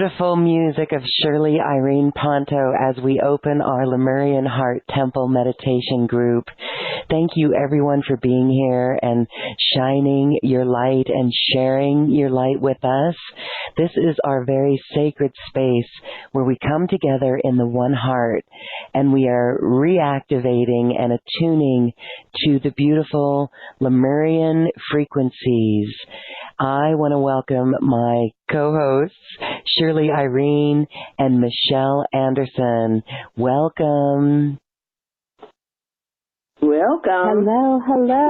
beautiful music of Shirley Irene Ponto as we open our Lemurian Heart Temple Meditation group. Thank you everyone for being here and shining your light and sharing your light with us. This is our very sacred space where we come together in the one heart and we are reactivating and attuning to the beautiful Lemurian frequencies. I want to welcome my co-hosts, Shirley Irene and Michelle Anderson. Welcome. Welcome. Hello.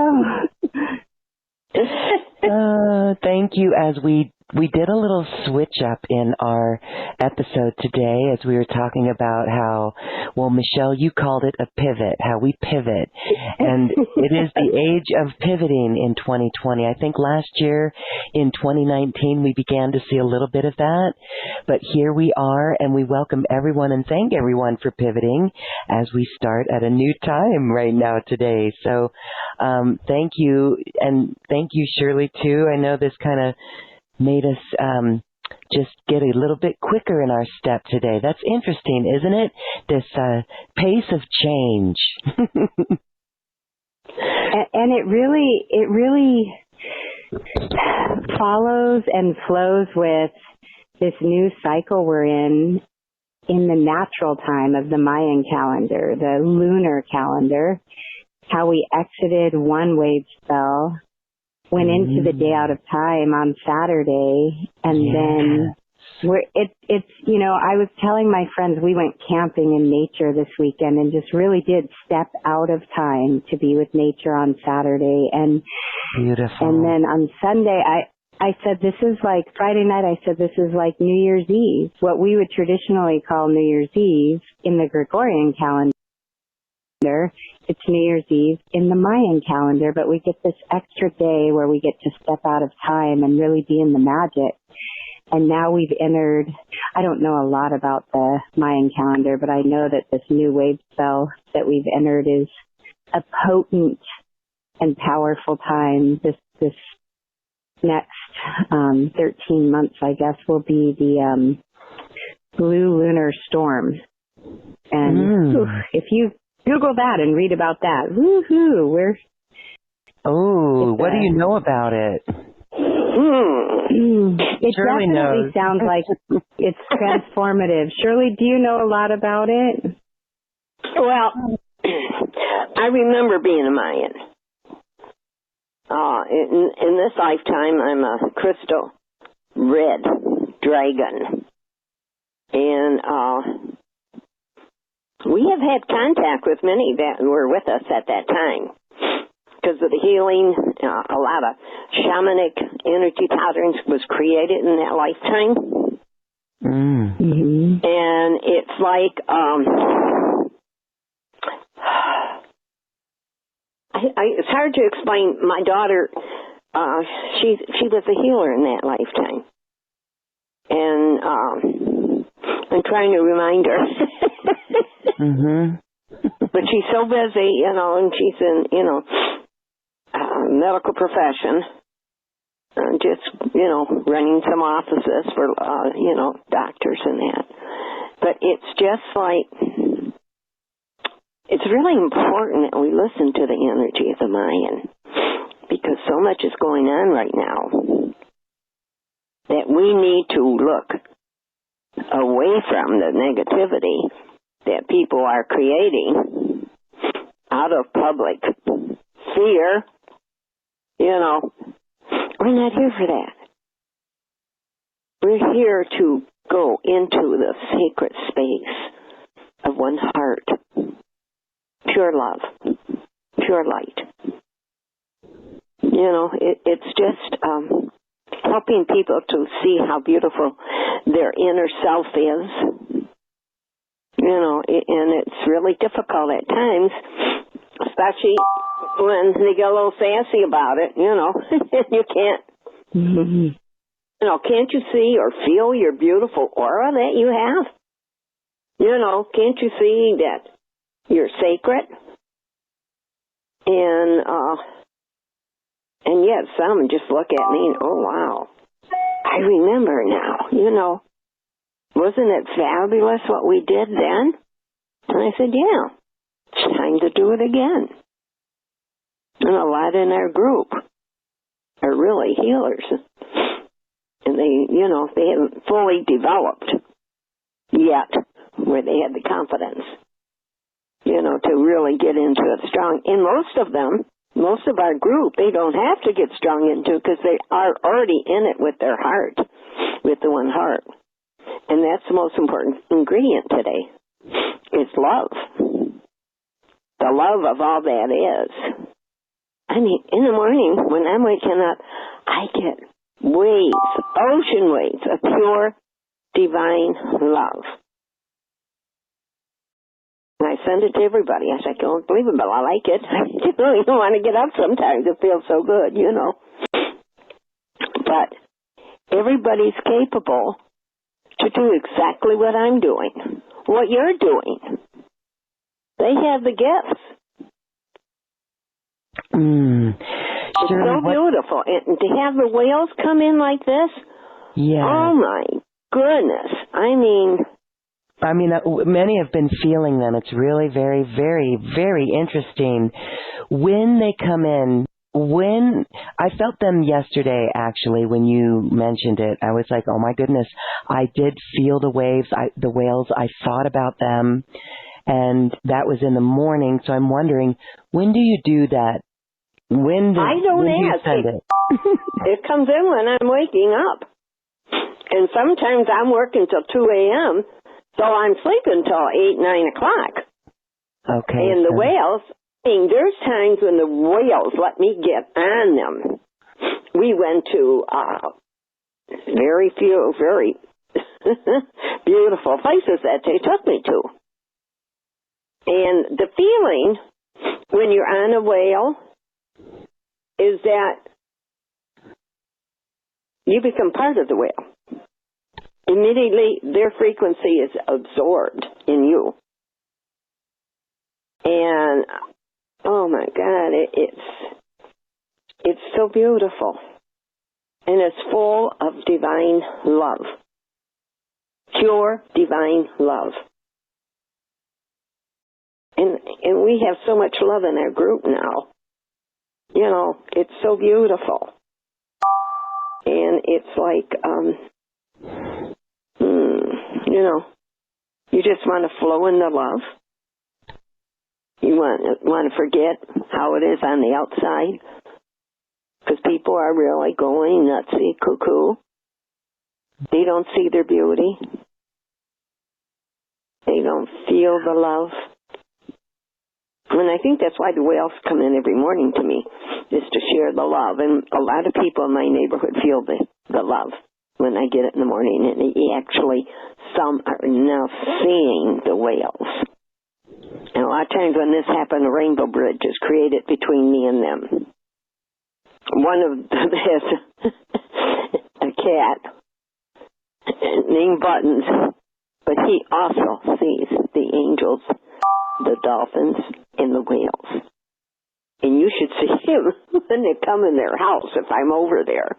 Thank you. As we did a little switch up in our episode today as we were talking about how, well, Michelle, you called it a pivot, how we pivot. And it is the age of pivoting in 2020. I think last year in 2019 we began to see a little bit of that. But here we are, and we welcome everyone and thank everyone for pivoting as we start at a new time right now today. So thank you, and thank you, Shirley, too. I know this kind of made us just get a little bit quicker in our step today. That's interesting, isn't it? This pace of change. And it really follows and flows with this new cycle we're in the natural time of the Mayan calendar, the lunar calendar, how we exited one wave spell, went into the day out of time on Saturday, and then it's I was telling my friends we went camping in nature this weekend and just really did step out of time to be with nature on Saturday, and beautiful. And then on Sunday I said this is like Friday night. I said this is like New Year's Eve, what we would traditionally call New Year's Eve in the Gregorian calendar. It's New Year's Eve in the Mayan calendar, but we get this extra day where we get to step out of time and really be in the magic. And now we've entered, I don't know a lot about the Mayan calendar, but I know that this new wave spell that we've entered is a potent and powerful time. This next 13 months, I guess, will be the blue lunar storm. And if you Google that and read about that. Woohoo! What do you know about it? It Shirley definitely knows. Sounds like it's transformative. Shirley, do you know a lot about it? Well, I remember being a Mayan. In this lifetime, I'm a crystal red dragon. And we have had contact with many that were with us at that time because of the healing. A lot of shamanic energy patterns was created in that lifetime. And it's like it's hard to explain. My daughter, she was a healer in that lifetime, and I'm trying to remind her. But she's so busy, and she's in, medical profession, just, running some offices for, doctors and that. But it's just like, it's really important that we listen to the energy of the Mayan, because so much is going on right now that we need to look away from the negativity that people are creating out of public fear. We're not here for that. We're here to go into the sacred space of one heart, pure love, pure light. It's just helping people to see how beautiful their inner self is. And it's really difficult at times, especially when they get a little sassy about it, you can't, can't you see or feel your beautiful aura that you have? Can't you see that you're sacred? And yet some just look at me and, oh, wow, I remember now, wasn't it fabulous what we did then? And I said, yeah, it's time to do it again. And a lot in our group are really healers. And they haven't fully developed yet where they had the confidence, to really get into it strong. And most of our group, they don't have to get strong into because they are already in it with their heart, with the one heart. And that's the most important ingredient today. It's love. The love of all that is. I mean, in the morning when I'm waking up, I get waves, ocean waves of pure divine love. And I send it to everybody. I say, I don't believe it, but I like it. I really don't want to get up sometimes. It feels so good, But everybody's capable to do exactly what I'm doing, what you're doing. They have the gifts. It's so beautiful. And to have the whales come in like this, oh my goodness. I mean, many have been feeling them. It's really very, very, very interesting. When they come in, when I felt them yesterday, actually, when you mentioned it, I was like, oh my goodness, I did feel the waves, the whales. I thought about them, and that was in the morning. So I'm wondering, when do you do that? I don't ask. It comes in when I'm waking up. And sometimes I'm working till 2 a.m., so I'm sleeping till 8, 9 o'clock. Okay. And the whales, there's times when the whales let me get on them. We went to very few, very beautiful places that they took me to. And the feeling when you're on a whale is that you become part of the whale. Immediately, their frequency is absorbed in you. And, oh my God, it's so beautiful. And it's full of divine love. Pure divine love. And we have so much love in our group now. It's so beautiful. And it's like, you just want to flow in the love. You want to forget how it is on the outside. Because people are really going nutsy, cuckoo. They don't see their beauty. They don't feel the love. And I think that's why the whales come in every morning to me, is to share the love. And a lot of people in my neighborhood feel the love when I get it in the morning. And actually, some are now seeing the whales. And a lot of times when this happened, a rainbow bridge is created between me and them. One of them has a cat named Buttons, but he also sees the angels, the dolphins, and the whales. And you should see him when they come in their house if I'm over there.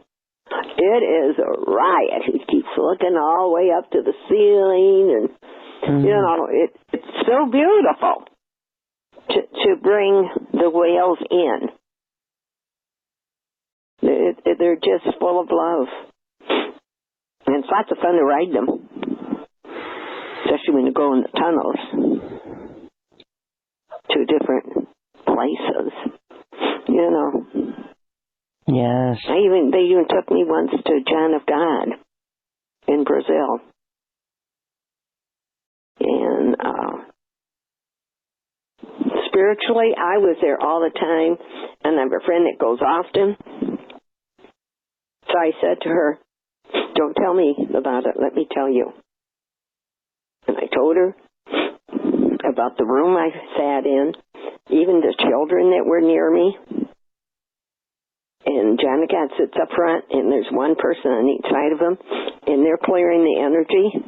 It is a riot. He keeps looking all the way up to the ceiling, and it's so beautiful to bring the whales in. They're just full of love. And it's lots of fun to ride them, especially when you go in the tunnels to different places, Yes. They even took me once to John of God in Brazil. And spiritually, I was there all the time, and I have a friend that goes often. So I said to her, don't tell me about it, let me tell you. And I told her about the room I sat in, even the children that were near me. And John of God sits up front, and there's one person on each side of him, and they're clearing the energy,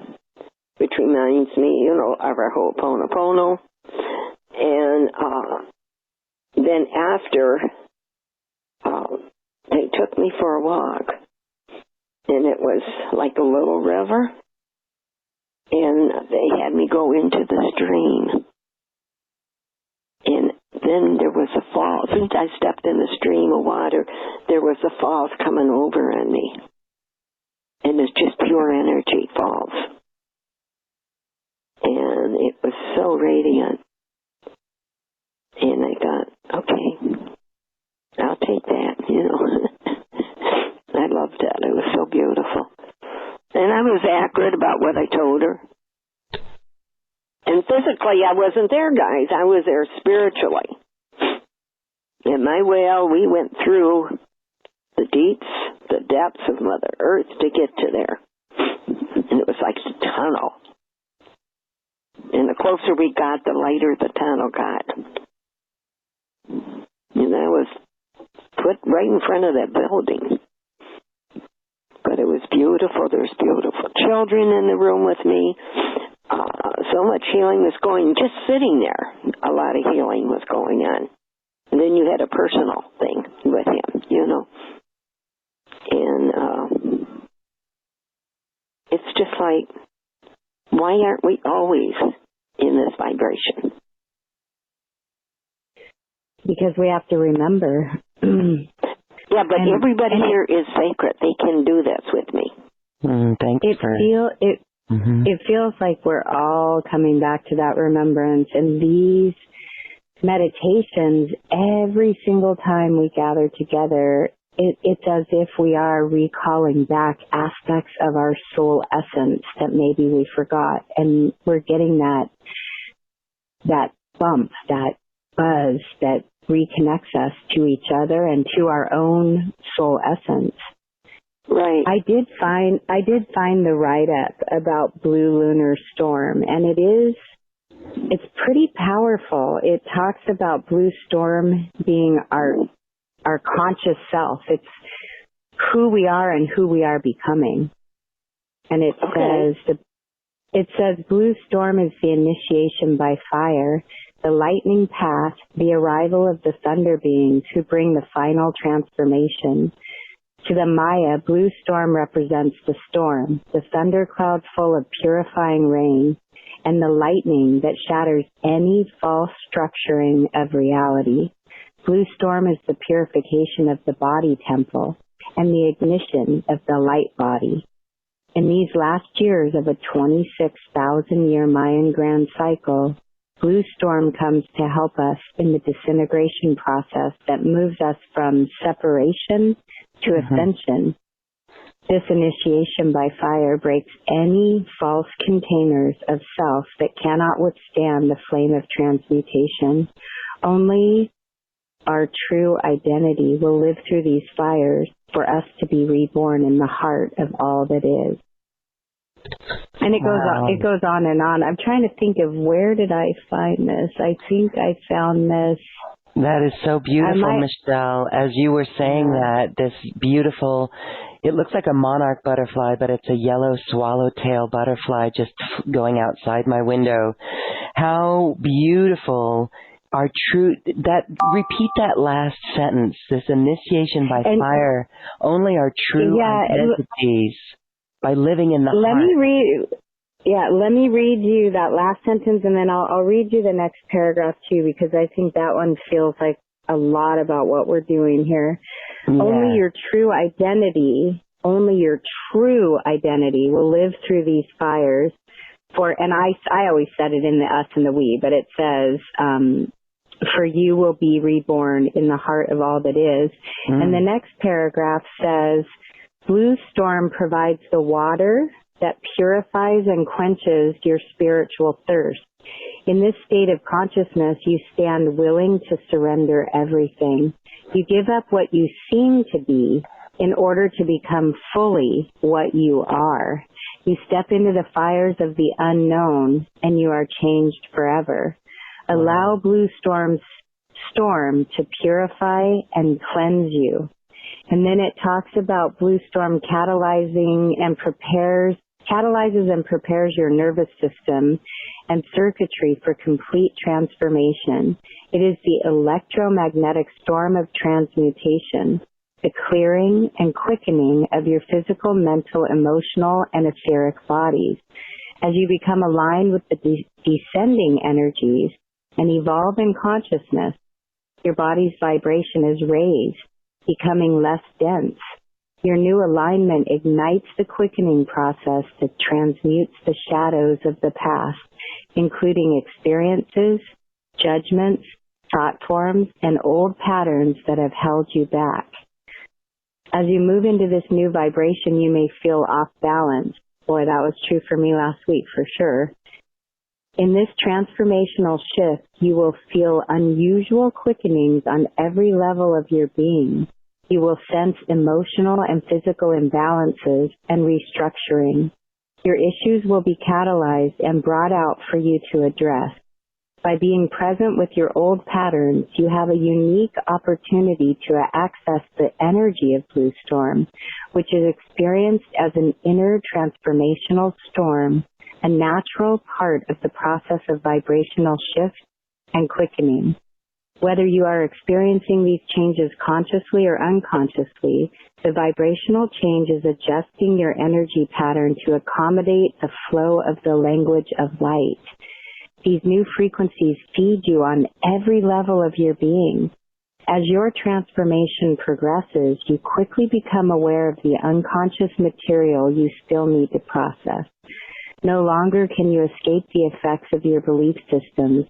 which reminds me, of our Ho'oponopono. And then after, they took me for a walk, and it was like a little river, and they had me go into the stream. And then there was a fall. Since I stepped in the stream of water, there was a falls coming over on me. And it's just pure energy falls. And it was so radiant. And I thought, okay, I'll take that, you know. I loved that. It was so beautiful. And I was accurate about what I told her. And physically, I wasn't there, guys. I was there spiritually. In my whale, we went through the deeps, the depths of Mother Earth to get to there. And it was like a tunnel. And the closer we got, the lighter the tunnel got. And I was put right in front of that building. But it was beautiful. There was beautiful children in the room with me. So much healing was going, just sitting there. A lot of healing was going on. And then you had a personal thing with him, you know. And it's just like, why aren't we always in this vibration? Because we have to remember. Yeah, but everybody here is sacred. They can do this with me. Thanks It feels like we're all coming back to that remembrance. And these meditations, every single time we gather together, it's as if we are recalling back aspects of our soul essence that maybe we forgot. And we're getting that bump, that buzz that reconnects us to each other and to our own soul essence. Right. I did find the write-up about Blue Lunar Storm, and it's pretty powerful. It talks about Blue Storm being our conscious self. It's who we are and who we are becoming. And it says Blue Storm is the initiation by fire, the lightning path, the arrival of the thunder beings who bring the final transformation. To the Maya, Blue Storm represents the storm, the thundercloud full of purifying rain, and the lightning that shatters any false structuring of reality. Blue Storm is the purification of the body temple and the ignition of the light body. In these last years of a 26,000-year Mayan grand cycle, Blue Storm comes to help us in the disintegration process that moves us from separation to ascension. This initiation by fire breaks any false containers of self that cannot withstand the flame of transmutation. Only our true identity will live through these fires for us to be reborn in the heart of all that is. And it goes on and on. I'm trying to think of where did I find this. I think I found this. That is so beautiful, Michelle. As you were saying that, this beautiful, it looks like a monarch butterfly, but it's a yellow swallowtail butterfly just going outside my window. How beautiful our true, repeat that last sentence, this initiation by fire, only our true identities by living in the heart. Let me read you that last sentence, and then I'll read you the next paragraph too, because I think that one feels like a lot about what we're doing here. Yeah. Only your true identity will live through these fires. And I always said it in the us and the we, but it says, for you will be reborn in the heart of all that is. And the next paragraph says, Blue Storm provides the water that purifies and quenches your spiritual thirst. In this state of consciousness, you stand willing to surrender everything. You give up what you seem to be in order to become fully what you are. You step into the fires of the unknown, and you are changed forever. Allow Blue Storm's storm to purify and cleanse you. And then it talks about Blue Storm catalyzes and prepares your nervous system and circuitry for complete transformation. It is the electromagnetic storm of transmutation, the clearing and quickening of your physical, mental, emotional, and etheric bodies. As you become aligned with the descending energies and evolve in consciousness, your body's vibration is raised, becoming less dense. Your new alignment ignites the quickening process that transmutes the shadows of the past, including experiences, judgments, thought forms, and old patterns that have held you back. As you move into this new vibration, you may feel off balance. Boy, that was true for me last week for sure. In this transformational shift, you will feel unusual quickenings on every level of your being. You will sense emotional and physical imbalances and restructuring. Your issues will be catalyzed and brought out for you to address. By being present with your old patterns, you have a unique opportunity to access the energy of Blue Storm, which is experienced as an inner transformational storm, a natural part of the process of vibrational shift and quickening. Whether you are experiencing these changes consciously or unconsciously, the vibrational change is adjusting your energy pattern to accommodate the flow of the language of light. These new frequencies feed you on every level of your being. As your transformation progresses, you quickly become aware of the unconscious material you still need to process. No longer can you escape the effects of your belief systems.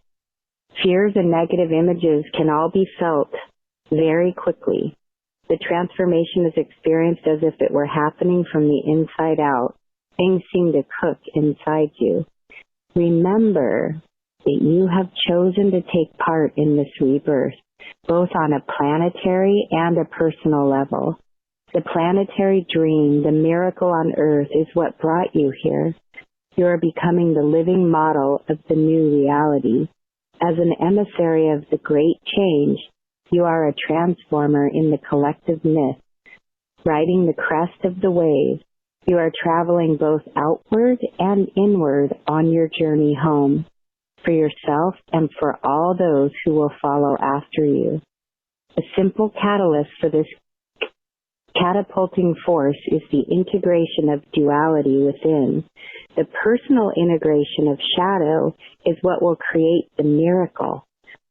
Fears and negative images can all be felt very quickly. The transformation is experienced as if it were happening from the inside out. Things seem to cook inside you. Remember that you have chosen to take part in this rebirth, both on a planetary and a personal level. The planetary dream, the miracle on Earth, is what brought you here. You are becoming the living model of the new reality. As an emissary of the great change, you are a transformer in the collective myth. Riding the crest of the wave, you are traveling both outward and inward on your journey home, for yourself and for all those who will follow after you. The simple catalyst for this catapulting force is the integration of duality within. The personal integration of shadow is what will create the miracle.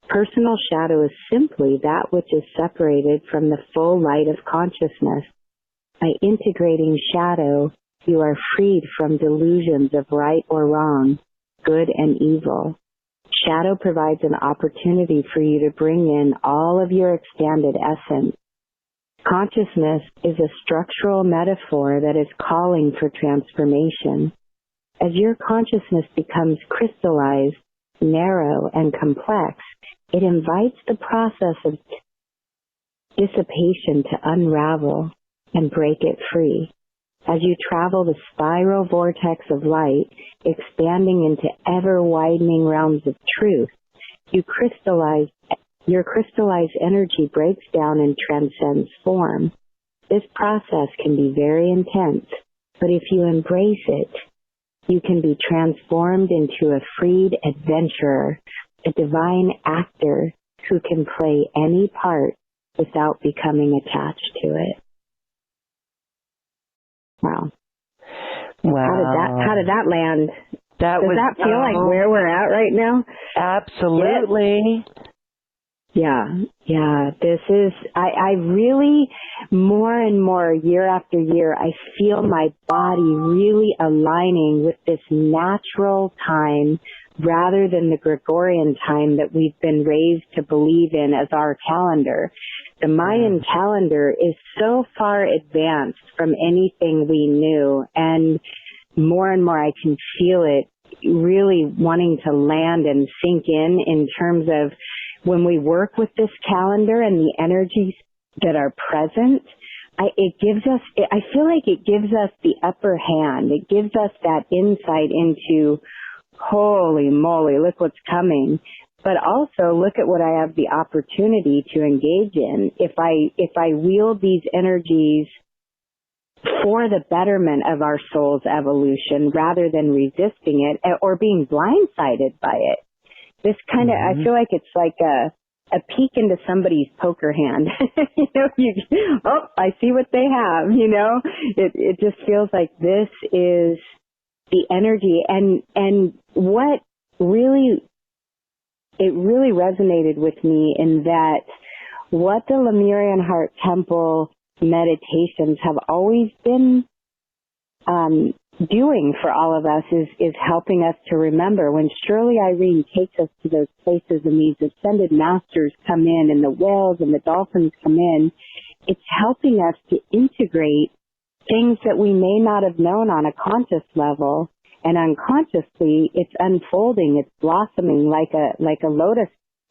Personal shadow is simply that which is separated from the full light of consciousness. By integrating shadow, you are freed from delusions of right or wrong, good and evil. Shadow provides an opportunity for you to bring in all of your expanded essence. Consciousness is a structural metaphor that is calling for transformation. As your consciousness becomes crystallized, narrow, and complex, it invites the process of dissipation to unravel and break it free. As you travel the spiral vortex of light, expanding into ever-widening realms of truth, your crystallized energy breaks down and transcends form. This process can be very intense, but if you embrace it, you can be transformed into a freed adventurer, a divine actor who can play any part without becoming attached to it. Wow. How did that land? Does that feel like where we're at right now? Absolutely. Yeah. This is, I really, more and more, year after year, I feel my body really aligning with this natural time rather than the Gregorian time that we've been raised to believe in as our calendar. The Mayan calendar is so far advanced from anything we knew, and more I can feel it really wanting to land and sink in terms of when we work with this calendar and the energies that are present. I feel like it gives us the upper hand. It gives us that insight into, holy moly, look what's coming. But also look at what I have the opportunity to engage in. If I wield these energies for the betterment of our soul's evolution rather than resisting it or being blindsided by it. This kind of, I feel like it's like a peek into somebody's poker hand. I see what they have, It just feels like this is the energy. And what really, it really resonated with me in that what the Lemurian Heart Temple meditations have always been doing for all of us is helping us to remember. When Shirley Irene takes us to those places and these ascended masters come in and the whales and the dolphins come in, it's helping us to integrate things that we may not have known on a conscious level, and unconsciously it's unfolding, it's blossoming like a lotus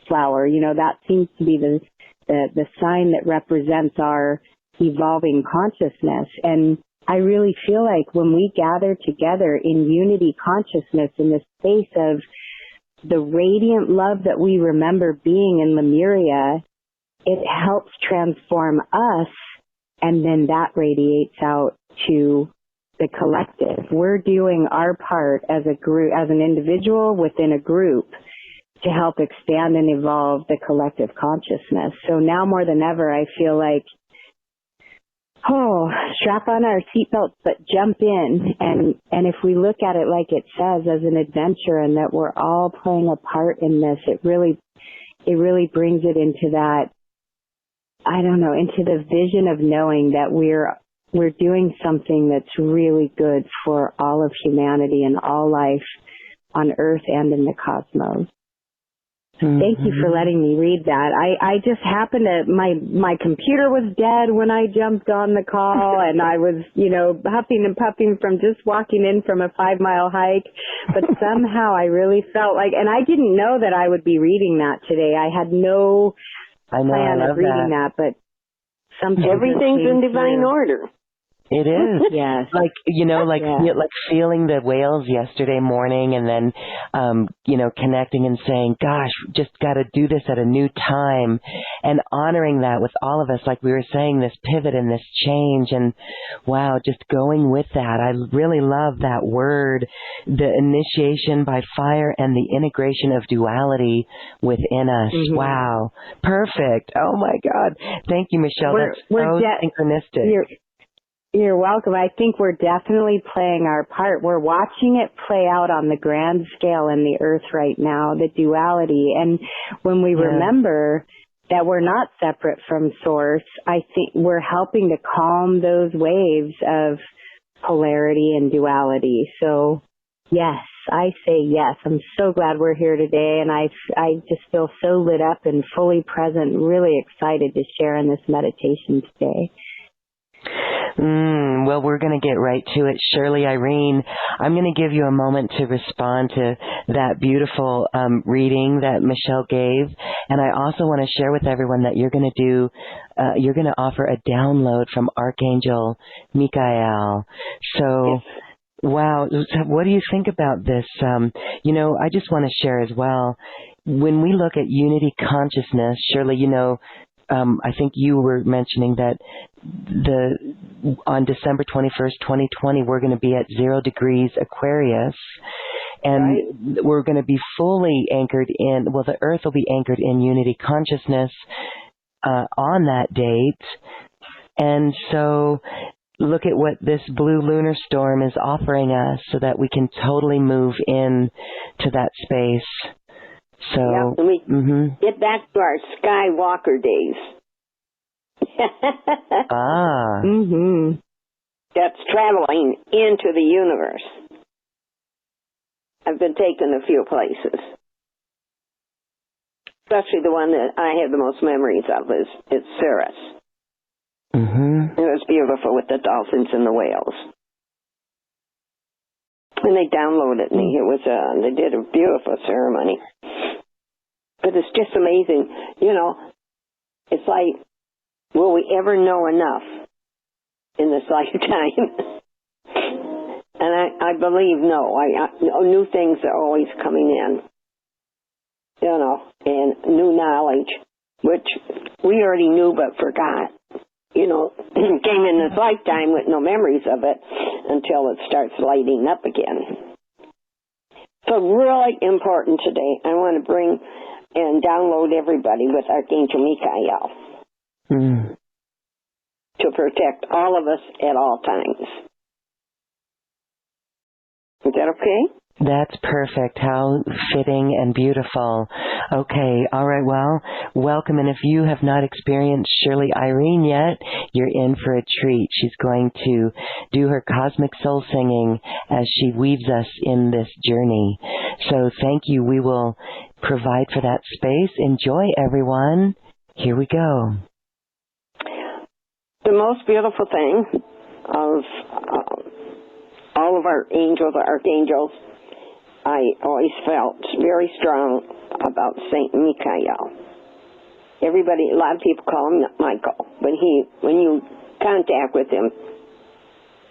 flower. You know, that seems to be the sign that represents our evolving consciousness. And I really feel like when we gather together in unity consciousness in the space of the radiant love that we remember being in Lemuria, it helps transform us, and then that radiates out to the collective. We're doing our part as a group, as an individual within a group, to help expand and evolve the collective consciousness. So now more than ever, I feel like, strap on our seatbelts, but jump in. And if we look at it like it says, as an adventure, and that we're all playing a part in this, it really brings it into that, I don't know, into the vision of knowing that we're doing something that's really good for all of humanity and all life on Earth and in the cosmos. Thank you for letting me read that. I just happened to, my computer was dead when I jumped on the call, and I was, huffing and puffing from just walking in from a 5-mile hike. But somehow I really felt like, and I didn't know that I would be reading that today. I had no plan of reading that, but something. Everything's in divine order. It is. Yes. Like, like feeling the whales yesterday morning, and then, connecting and saying, gosh, just got to do this at a new time, and honoring that with all of us, like we were saying, this pivot and this change, and wow, just going with that. I really love that word, the initiation by fire and the integration of duality within us. Mm-hmm. Wow. Perfect. Oh my God. Thank you, Michelle. That's so synchronistic. You're welcome. I think we're definitely playing our part. We're watching it play out on the grand scale in the earth right now, the duality. And when we remember that we're not separate from source, I think we're helping to calm those waves of polarity and duality. So yes, I say yes. I'm so glad we're here today, and I just feel so lit up and fully present, really excited to share in this meditation today. Well, we're going to get right to it. Shirley Irene, I'm going to give you a moment to respond to that beautiful reading that Michelle gave. And I also want to share with everyone that you're going to offer a download from Archangel Michael. So, wow, what do you think about this? I just want to share as well. When we look at unity consciousness, Shirley, I think you were mentioning that on December 21st, 2020, we're going to be at 0 degrees Aquarius, and we're going to be fully anchored in, the Earth will be anchored in unity consciousness on that date. And so look at what this blue lunar storm is offering us so that we can totally move in to that space. So, let me get back to our Skywalker days. That's traveling into the universe. I've been taken a few places. Especially the one that I have the most memories of is Ceres. It was beautiful with the dolphins and the whales. And they downloaded me. They did a beautiful ceremony. But it's just amazing. It's like, will we ever know enough in this lifetime? And I believe no. New things are always coming in. And new knowledge, which we already knew but forgot. Came in this lifetime with no memories of it until it starts lighting up again. So really important today. I want to bring and download everybody with Archangel Michael to protect all of us at all times. Is that okay? That's perfect. How fitting and beautiful. Okay, all right, well, welcome. And if you have not experienced Shirley Irene yet, you're in for a treat. She's going to do her cosmic soul singing as she weaves us in this journey. So thank you. We will provide for that space. Enjoy, everyone. Here we go. The most beautiful thing of all of our angels, our archangels, I always felt very strong about Saint Michael. A lot of people call him Michael, but when you contact with him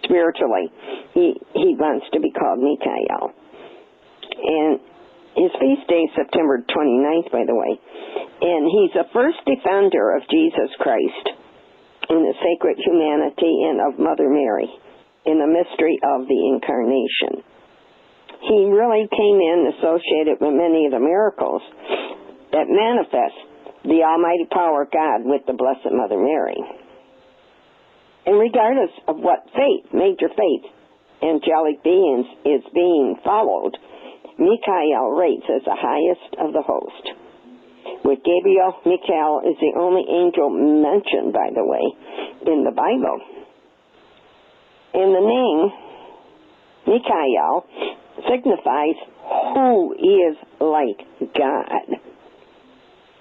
spiritually, he wants to be called Michael. And his feast day is September 29th, by the way. And he's the first defender of Jesus Christ in the sacred humanity and of Mother Mary in the mystery of the Incarnation. He really came in associated with many of the miracles that manifest the almighty power of God with the Blessed Mother Mary. And regardless of what faith, major faith, angelic beings is being followed, Michael rates as the highest of the host. With Gabriel, Michael is the only angel mentioned, by the way, in the Bible. And the name Michael signifies who is like God.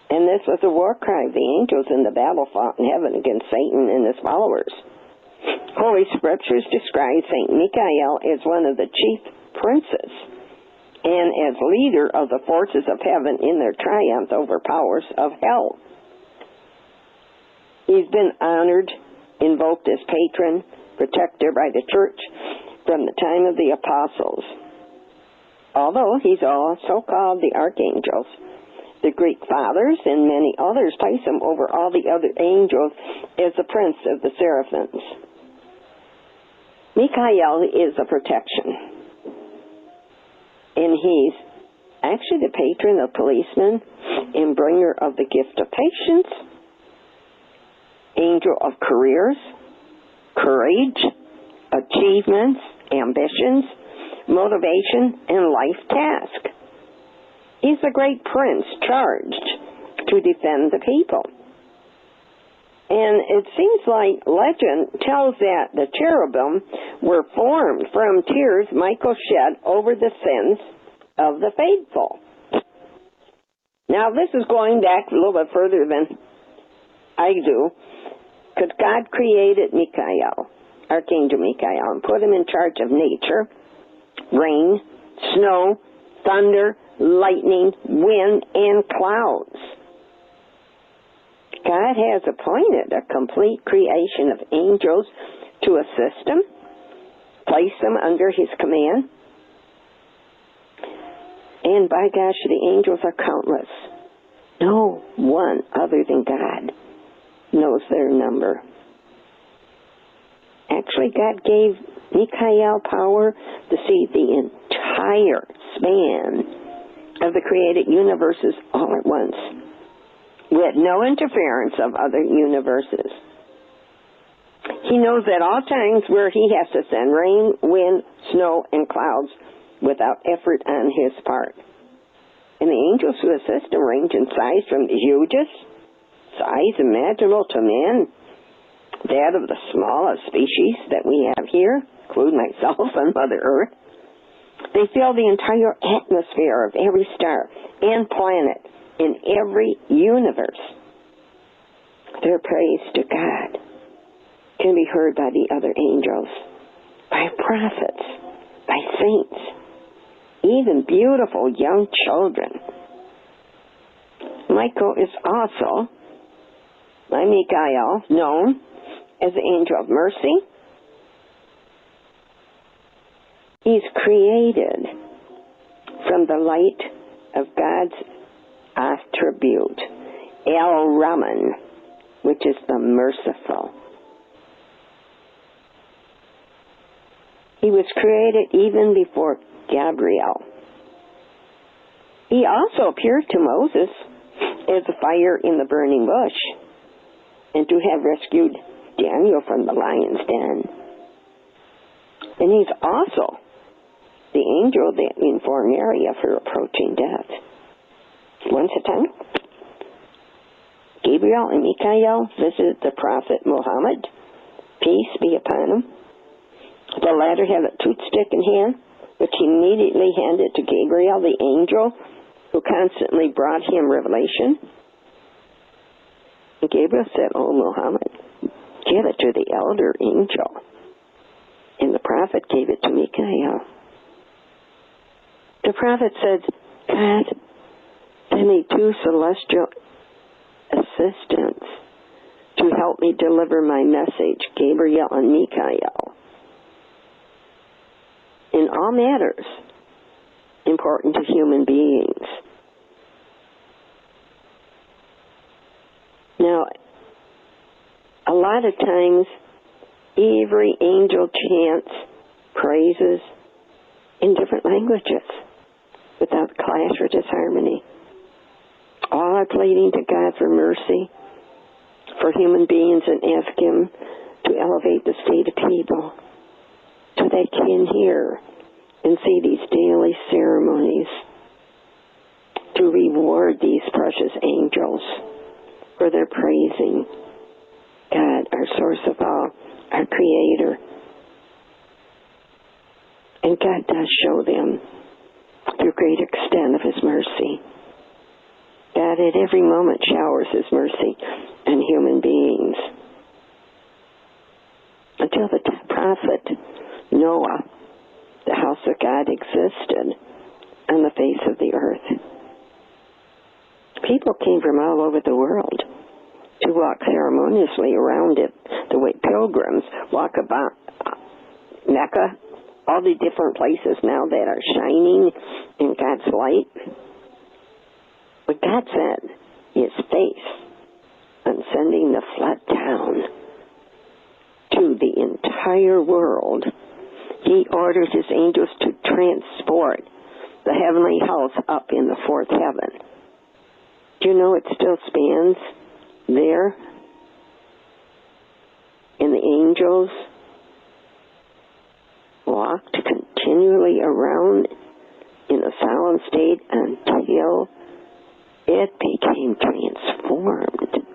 And this was a war cry of the angels in the battle fought in heaven against Satan and his followers. Holy Scriptures describe Saint Michael as one of the chief princes and as leader of the forces of heaven in their triumph over powers of hell. He's been honored, invoked as patron, protector by the church from the time of the apostles. Although he's also called the Archangels, the Greek fathers and many others place him over all the other angels as the prince of the seraphims. Michael is a protection. And he's actually the patron of policemen and bringer of the gift of patience, angel of careers, courage, achievements, ambitions, motivation, and life task. He's the great prince charged to defend the people. And it seems like legend tells that the cherubim were formed from tears Michael shed over the sins of the faithful. Now, this is going back a little bit further than I do, because God created Michael, Archangel Michael, and put him in charge of nature, rain, snow, thunder, lightning, wind, and clouds. God has appointed a complete creation of angels to assist him, place them under his command. And by gosh, the angels are countless. No one other than God knows their number. Actually, God gave Michael power to see the entire span of the created universes all at once, with no interference of other universes. He knows at all times where he has to send rain, wind, snow, and clouds without effort on his part. And the angels who assist him range in size from the hugest size imaginable to man, that of the smallest species that we have here, including myself on Mother Earth. They fill the entire atmosphere of every star and planet in every universe. Their praise to God can be heard by the other angels, by prophets, by saints, even beautiful young children. Michael is also, by Michael, known as the angel of mercy. He's created from the light of God's attribute, El Raman, which is the merciful. He was created even before Gabriel. He also appeared to Moses as a fire in the burning bush, and to have rescued Daniel from the lion's den. And he's also the angel that informed Mary of her approaching death. Once a time, Gabriel and Michael visited the prophet Muhammad, peace be upon him. The latter had a toothstick in hand, which he immediately handed to Gabriel, the angel, who constantly brought him revelation. And Gabriel said, "Oh, Muhammad, give it to the elder angel." And the prophet gave it to Michael. The prophet said, "God, send me 2 celestial assistants to help me deliver my message, Gabriel and Michael, in all matters important to human beings." Now, a lot of times, every angel chants praises in different languages without clash or disharmony. All are pleading to God for mercy for human beings and ask Him to elevate the state of people so they can hear and see these daily ceremonies, to reward these precious angels for their praising God, our source of all, our Creator. And God does show them the great extent of His mercy. God at every moment showers His mercy on human beings. Until the prophet Noah, the house of God existed on the face of the earth. People came from all over the world to walk ceremoniously around it, the way pilgrims walk about Mecca, all the different places now that are shining in God's light. But God said His face on sending the flood down to the entire world. He ordered His angels to transport the heavenly house up in the 4th heaven. Do you know it still spans there? And the angels walked continually around in a solemn state until it became transformed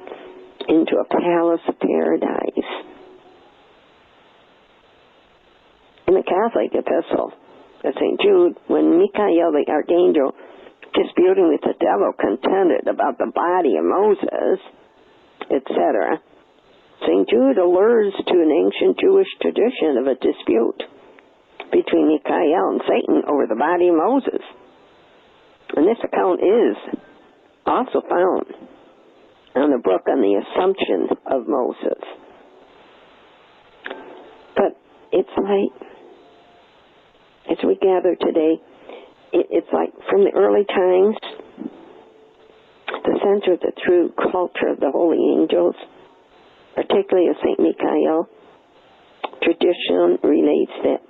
into a palace of paradise. In the Catholic epistle of St. Jude, when Michael the Archangel, disputing with the devil, contended about the body of Moses, etc., St. Jude allures to an ancient Jewish tradition of a dispute between Michael and Satan over the body of Moses. And this account is also found in the book on the Assumption of Moses. But it's like, as we gather today, it's like from the early times, the center of the true culture of the holy angels, particularly of St. Michael, tradition relates that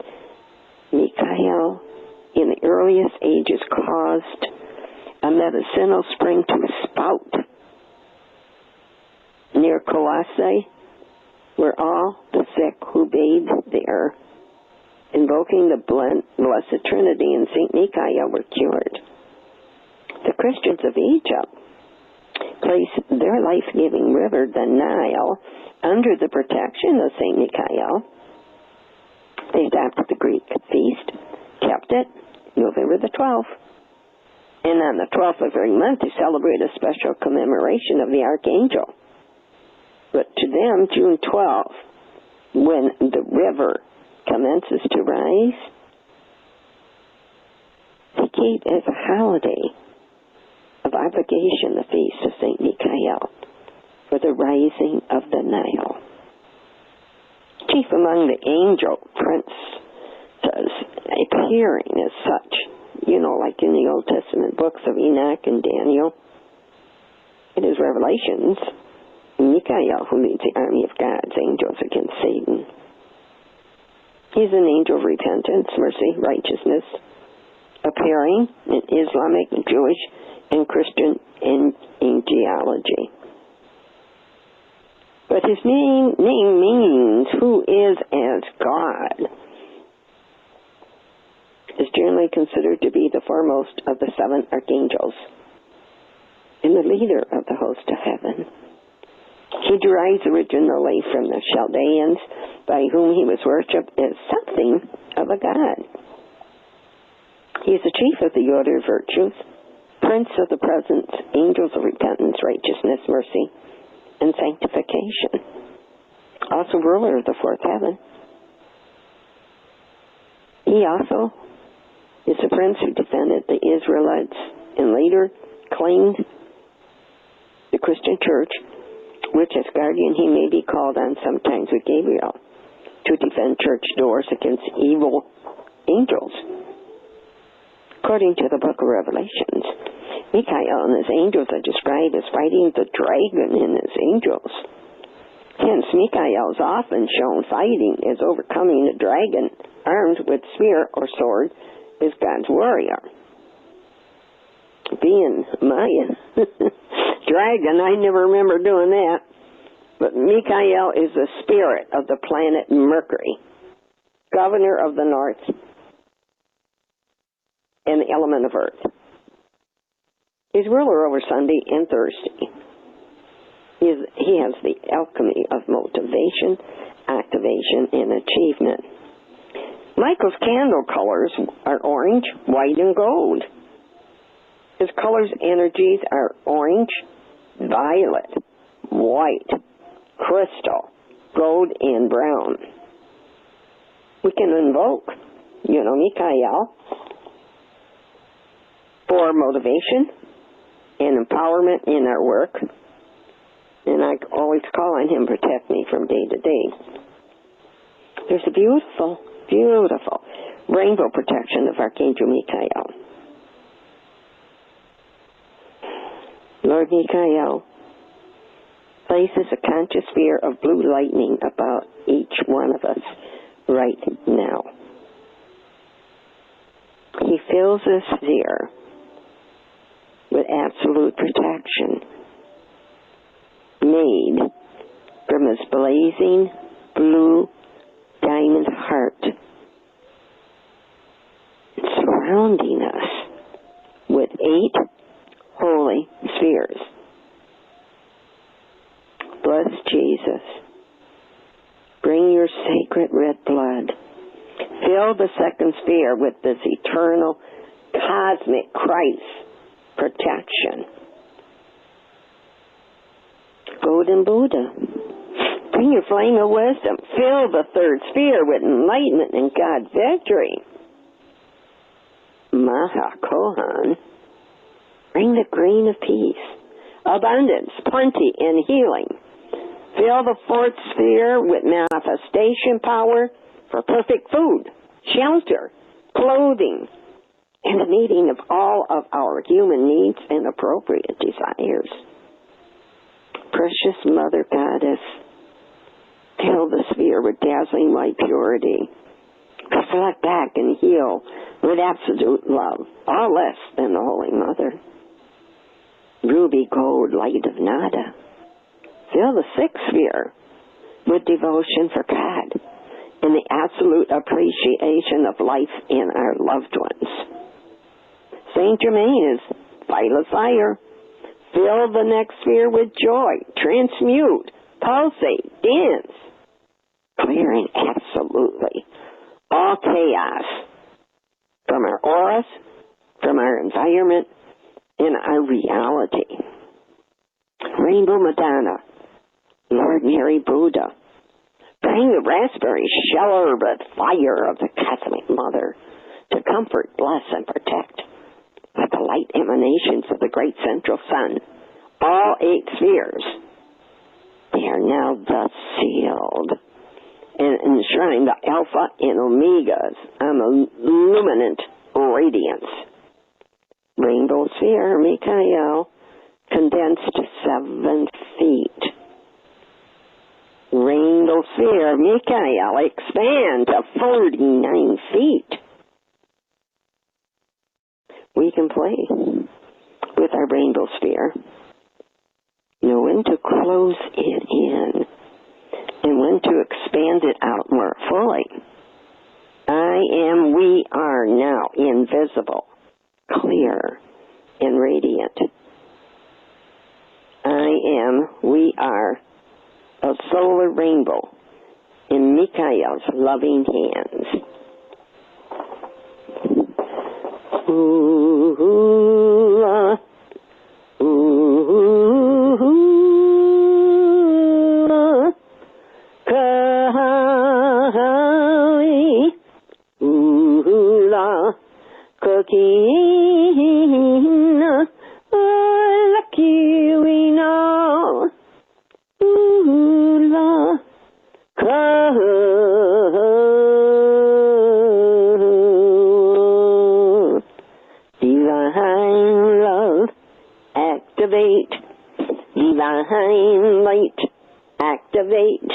Michael in the earliest ages caused a medicinal spring to spout near Colossae, where all the sick who bathed there, invoking the Blessed Trinity and St. Michael, were cured. The Christians of Egypt placed their life-giving river, the Nile, under the protection of St. Michael. They adopted the Greek feast, kept it November the 12th. And on the 12th of every month, they celebrate a special commemoration of the Archangel. But to them, June 12th, when the river commences to rise, they keep as a holiday of obligation the feast of St. Michael for the rising of the Nile. Chief among the angel princes appearing as such, like in the Old Testament books of Enoch and Daniel, it is Revelations, Michael, who leads the army of God's angels against Satan. He's an angel of repentance, mercy, righteousness, appearing in Islamic, Jewish, and Christian angelology. But his name means who is as God. is generally considered to be the foremost of the 7 archangels and the leader of the host of heaven. He derives originally from the Chaldeans, by whom he was worshipped as something of a god. He is the chief of the order of virtues, prince of the presence, angels of repentance, righteousness, mercy, and sanctification. Also ruler of the 4th heaven. He also is the prince who defended the Israelites and later claimed the Christian church, which as guardian he may be called on sometimes with Gabriel to defend church doors against evil angels. According to the book of Revelations, Michael and his angels are described as fighting the dragon and his angels. Hence, Michael is often shown fighting as overcoming the dragon, armed with spear or sword, is God's warrior. Being my dragon, I never remember doing that. But Michael is the spirit of the planet Mercury, governor of the north and the element of earth. He's ruler over Sunday and Thursday. He has the alchemy of motivation, activation, and achievement. Michael's candle colors are orange, white, and gold. His colors' energies are orange, violet, white, crystal, gold, and brown. We can invoke, Michael for motivation and empowerment in our work. And I always call on him, protect me from day to day. There's a beautiful, beautiful rainbow protection of Archangel Michael. Lord Michael places a conscious sphere of blue lightning about each one of us right now. He fills this sphere with absolute protection, made from his blazing blue diamond heart, surrounding us with 8 holy spheres. Bless Jesus. Bring your sacred red blood. Fill the 2nd sphere with this eternal cosmic Christ protection. Golden Buddha, bring your flame of wisdom. Fill the 3rd sphere with enlightenment and God victory. Maha Kohan, bring the green of peace, abundance, plenty, and healing. Fill the 4th sphere with manifestation power for perfect food, shelter, clothing, and the meeting of all of our human needs and appropriate desires. Precious Mother Goddess, fill the sphere with dazzling white purity. Reflect back and heal with absolute love, all less than the Holy Mother. Ruby gold light of nada, fill the 6th sphere with devotion for God and the absolute appreciation of life and our loved ones. Saint Germain is violet fire. Fill the next sphere with joy, transmute, pulsate, dance, clearing absolutely all chaos from our auras, from our environment, and our reality. Rainbow Madonna, Lord Mary Buddha, bring the raspberry sherbet fire of the Cosmic Mother to comfort, bless, and protect. Like the light emanations of the great central sun, all 8 spheres, they are now thus sealed and enshrine the Alpha and Omegas on the luminant radiance. Rainbow sphere, Michael, condensed to 7 feet. Rainbow sphere, Michael, expand to 49 feet. We can play with our rainbow sphere, know when to close it in and when to expand it out more fully. I am, we are now invisible, clear, and radiant. I am, we are a solar rainbow in Michael's loving hands. Ooh, ooh, ooh, Kawi, ooh, la, Kokina, lucky we know, ooh, la, divine love, activate, divine light, activate,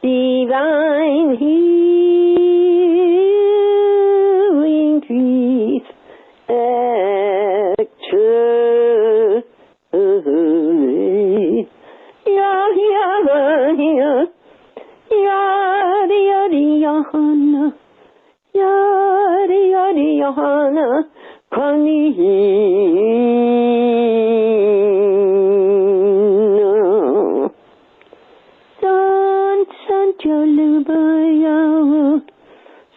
divine healing peace, activate. Yadi yadi yahana, yadi yadi yahana, kanihina. San Sanjalubaya,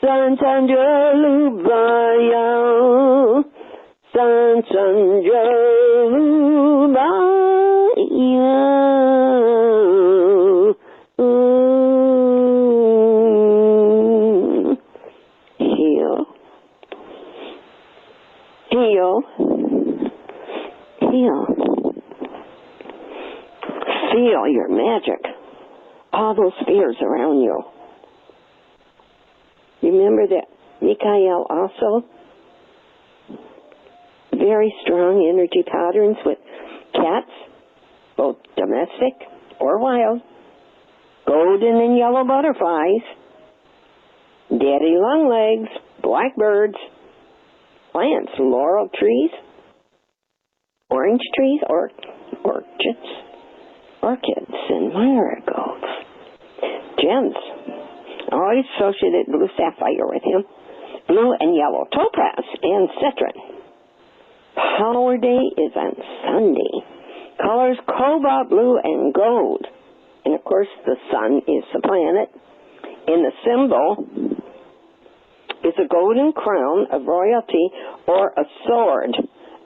San Sanjalubaya, San Sanjalubaya. Heal. Feel your magic. All those fears around you. Remember that Michael also very strong energy patterns with cats, both domestic or wild, golden and yellow butterflies, daddy longlegs, blackbirds, plants, laurel trees, orange trees, orchids, and marigolds. Gems, always associated blue sapphire with him, blue and yellow topaz and citron. Power day is on Sunday. Colors cobalt blue and gold. And of course the sun is the planet. And the symbol is a golden crown of royalty or a sword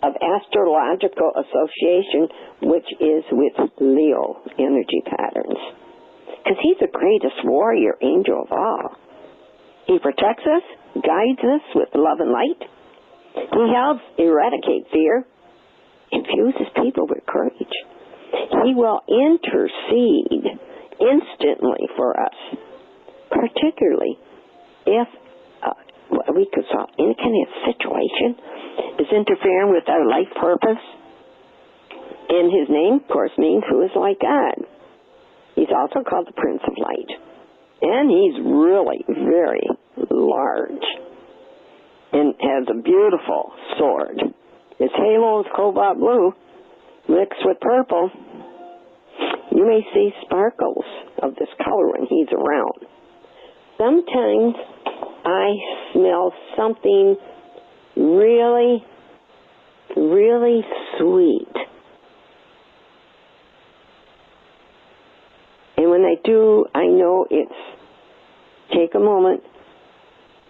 of astrological association, which is with Leo energy patterns. Because he's the greatest warrior angel of all. He protects us, guides us with love and light. He helps eradicate fear, infuses people with courage. He will intercede instantly for us, particularly if what we could solve any kind of situation is interfering with our life purpose. And his name, of course, means who is like God. He's also called the Prince of Light. And he's really very large and has a beautiful sword. His halo is cobalt blue mixed with purple. You may see sparkles of this color when he's around. Sometimes I smell something really, really sweet. And when I do, I know it's, take a moment,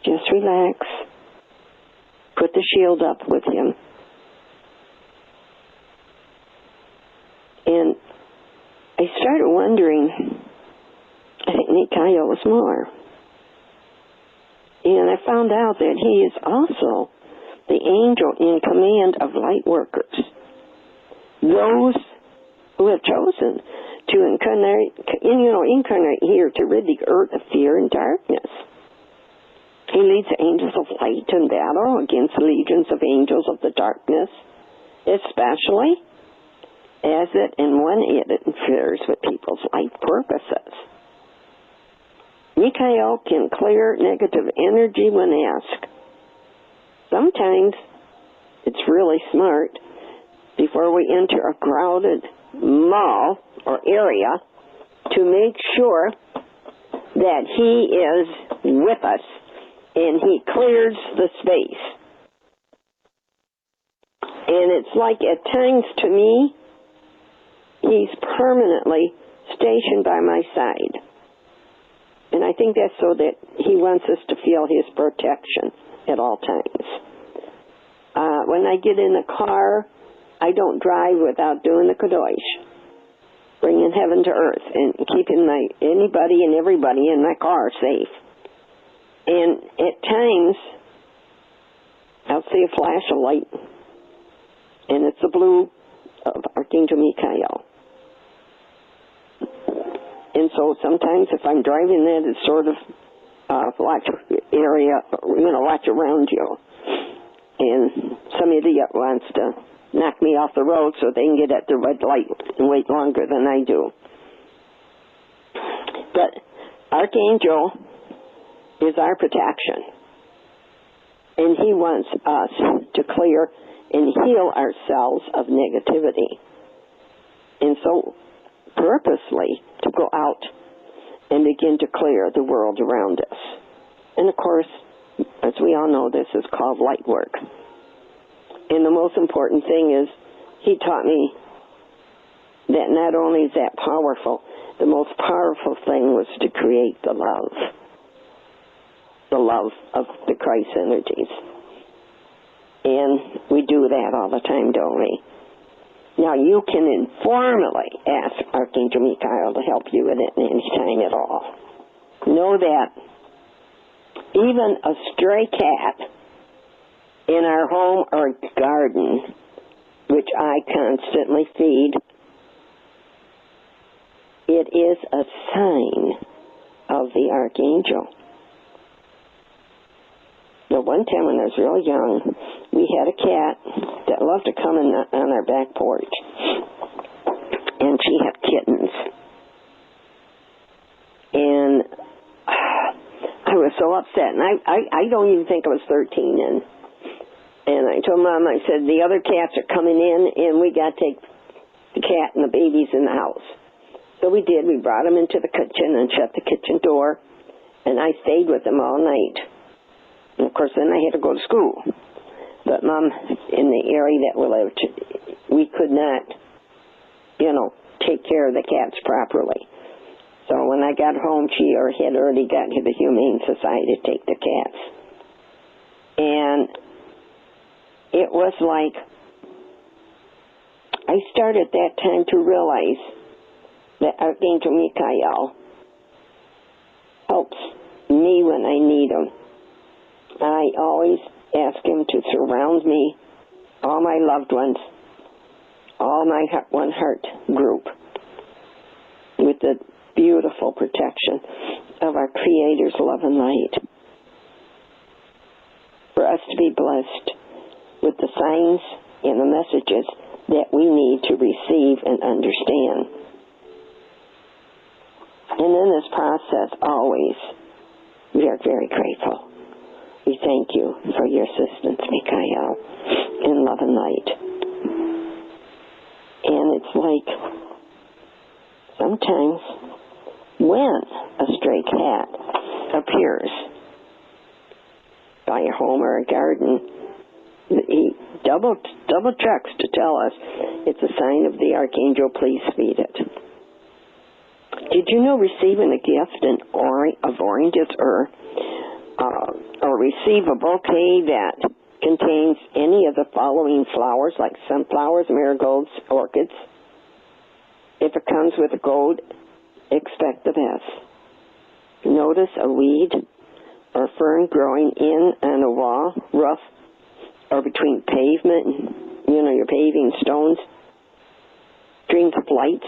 just relax, put the shield up with him. And I started wondering, I think Michael was more. And I found out that he is also the angel in command of Lightworkers. Those who have chosen to incarnate here to rid the earth of fear and darkness. He leads the angels of light in battle against legions of angels of the darkness, especially as it interferes with people's life purposes. Michael can clear negative energy when asked. Sometimes it's really smart, before we enter a crowded mall or area, to make sure that he is with us and he clears the space. And it's like at times to me, he's permanently stationed by my side. And I think that's so that he wants us to feel his protection at all times. When I get in the car, I don't drive without doing the Kadosh, bringing heaven to earth and keeping anybody and everybody in my car safe. And at times, I'll see a flash of light, and it's the blue of Archangel Michael. And so sometimes if I'm driving that, it's sort of watch area, watch around you. And some idiot wants to knock me off the road so they can get at the red light and wait longer than I do. But Archangel is our protection. And he wants us to clear and heal ourselves of negativity. And so purposely to go out and begin to clear the world around us. And of course, as we all know, this is called light work. And the most important thing is, he taught me that not only is that powerful, the most powerful thing was to create the love of the Christ energies. And we do that all the time, don't we? Now, you can informally ask Archangel Michael to help you with it any time at all. Know that even a stray cat in our home or garden, which I constantly feed, it is a sign of the Archangel. Now, one time when I was real young, we had a cat that loved to come on our back porch, and she had kittens. And I was so upset, and I don't even think I was 13 then. And I told Mom, I said, the other cats are coming in, and we got to take the cat and the babies in the house. So we did. We brought them into the kitchen and shut the kitchen door, and I stayed with them all night. And, of course, then I had to go to school. But Mom, in the area that we lived, we could not, take care of the cats properly. So when I got home, she had already gotten to the Humane Society to take the cats. And it was like I started that time to realize that Archangel Michael helps me when I need him. I always ask him to surround me, all my loved ones, all my One Heart group, with the beautiful protection of our Creator's love and light. For us to be blessed with the signs and the messages that we need to receive and understand. And in this process, always, we are very grateful. We thank you for your assistance, Michael, in love and light. And it's like, sometimes when a stray cat appears by a home or a garden, he double checks to tell us it's a sign of the Archangel, please feed it. Did you know receiving a gift of oranges or receive a bouquet that contains any of the following flowers, like sunflowers, marigolds, orchids? If it comes with a gold, expect the best. Notice a weed or fern growing in on a wall, roof, or between pavement and, your paving stones. Dreams of lights,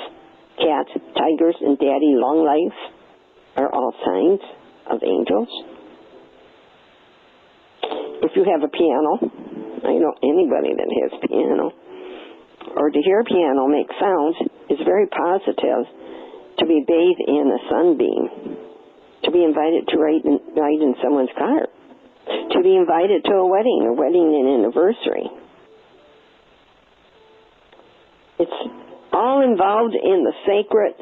cats, tigers, and daddy long legs are all signs of angels. If you have a piano, I know anybody that has a piano, or to hear a piano make sounds is very positive. To be bathed in a sunbeam, to be invited to ride in someone's car, to be invited to a wedding and anniversary. It's all involved in the sacred,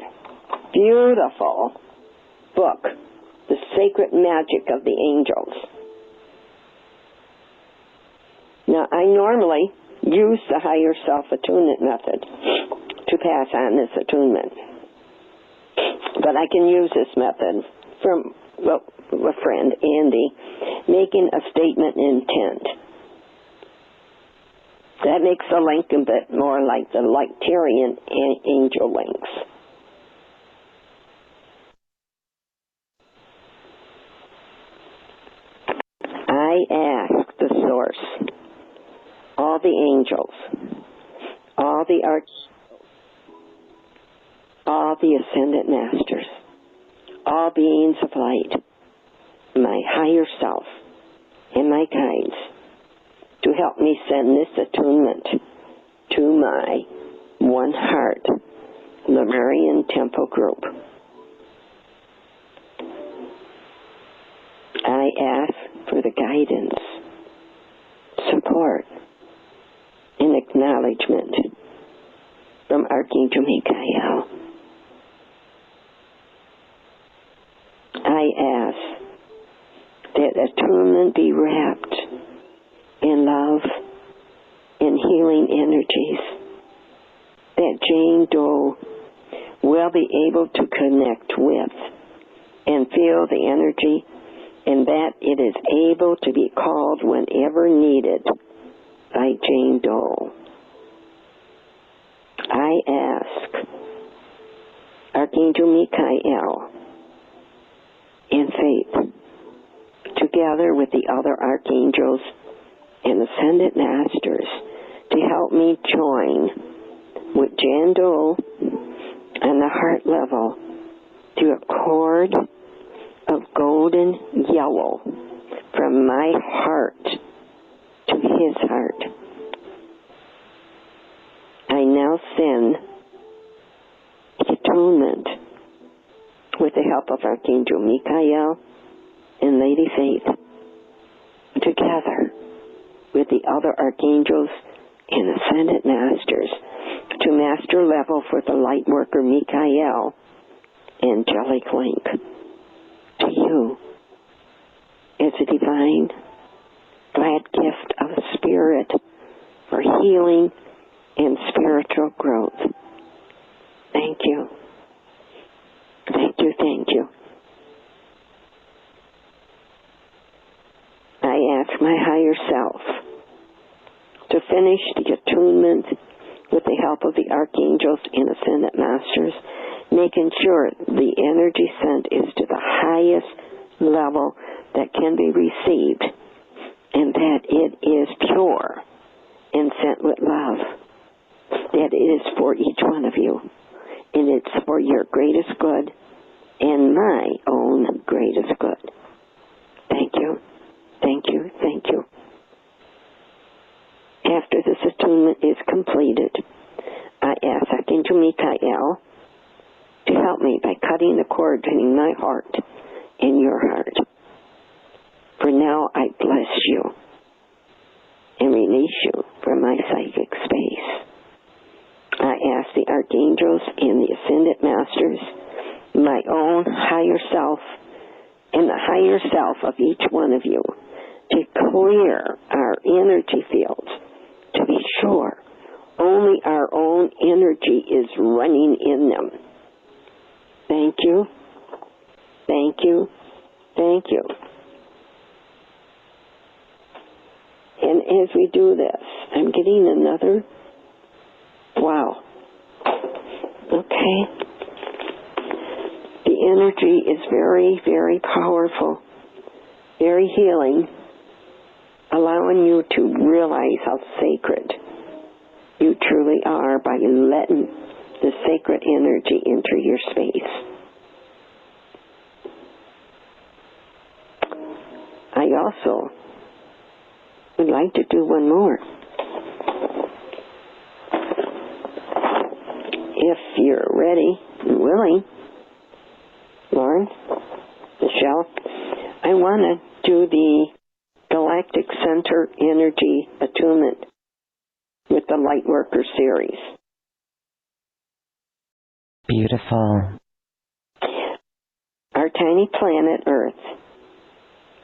beautiful book, The Sacred Magic of the Angels. Now, I normally use the higher self attunement method to pass on this attunement. But I can use this method from a friend, Andy, making a statement intent. That makes the link a bit more like the Lightarian angel links. I ask the source, all the angels, all the archangels, all the ascended masters, all beings of light, my higher self, and my guides, to help me send this attunement to my One Heart Lemurian Temple group. I ask for the guidance, support, and acknowledgement from Archangel Michael. I ask that attunement be wrapped in love and healing energies, that Jane Doe will be able to connect with and feel the energy, and that it is able to be called whenever needed by Jane Doe. I ask Archangel Michael in faith, together with the other archangels and ascended masters, to help me join with Jane Doe on the heart level to a cord of golden yellow from my heart to his heart. I now send the attunement with the help of Archangel Michael and Lady Faith, together with the other archangels and ascended masters, to master level for the Lightworker Michael, angelic link, to you as a divine, glad gift of spirit for healing and spiritual growth. Thank you. Thank you, thank you. I ask my higher self to finish the attunement with the help of the archangels and ascended masters, making sure the energy sent is to the highest level that can be received, and that it is pure and sent with love, that it is for each one of you, and it's for your greatest good and my own greatest good. Thank you, thank you, thank you. After this attunement is completed, I ask Archangel Michael to help me by cutting the cord between my heart and your heart. For now, I bless you and release you from my psychic space. I ask the archangels and the ascended masters, my own higher self, and the higher self of each one of you, to clear our energy fields, to be sure only our own energy is running in them. Thank you, thank you, thank you. And as we do this, I'm getting another, wow, okay. The energy is very, very powerful, very healing, allowing you to realize how sacred you truly are by letting the sacred energy enter your space. I also would like to do one more. If you're ready and willing, Lauren, Michelle, I want to do the Galactic Center Energy Attunement with the Lightworker series. Beautiful. Our tiny planet Earth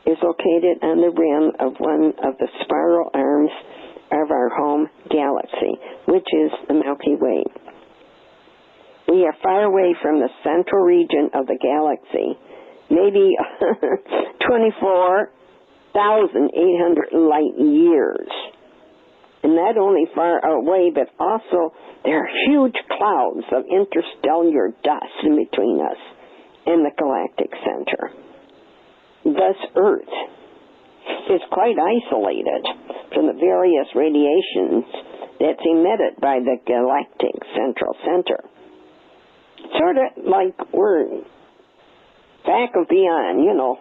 is located on the rim of one of the spiral arms of our home galaxy, which is the Milky Way. We are far away from the central region of the galaxy, maybe 24,800 light years. And not only far away, but also there are huge clouds of interstellar dust in between us and the galactic center. Thus, Earth is quite isolated from the various radiations that's emitted by the galactic central center. Sort of like we're back of beyond, you know.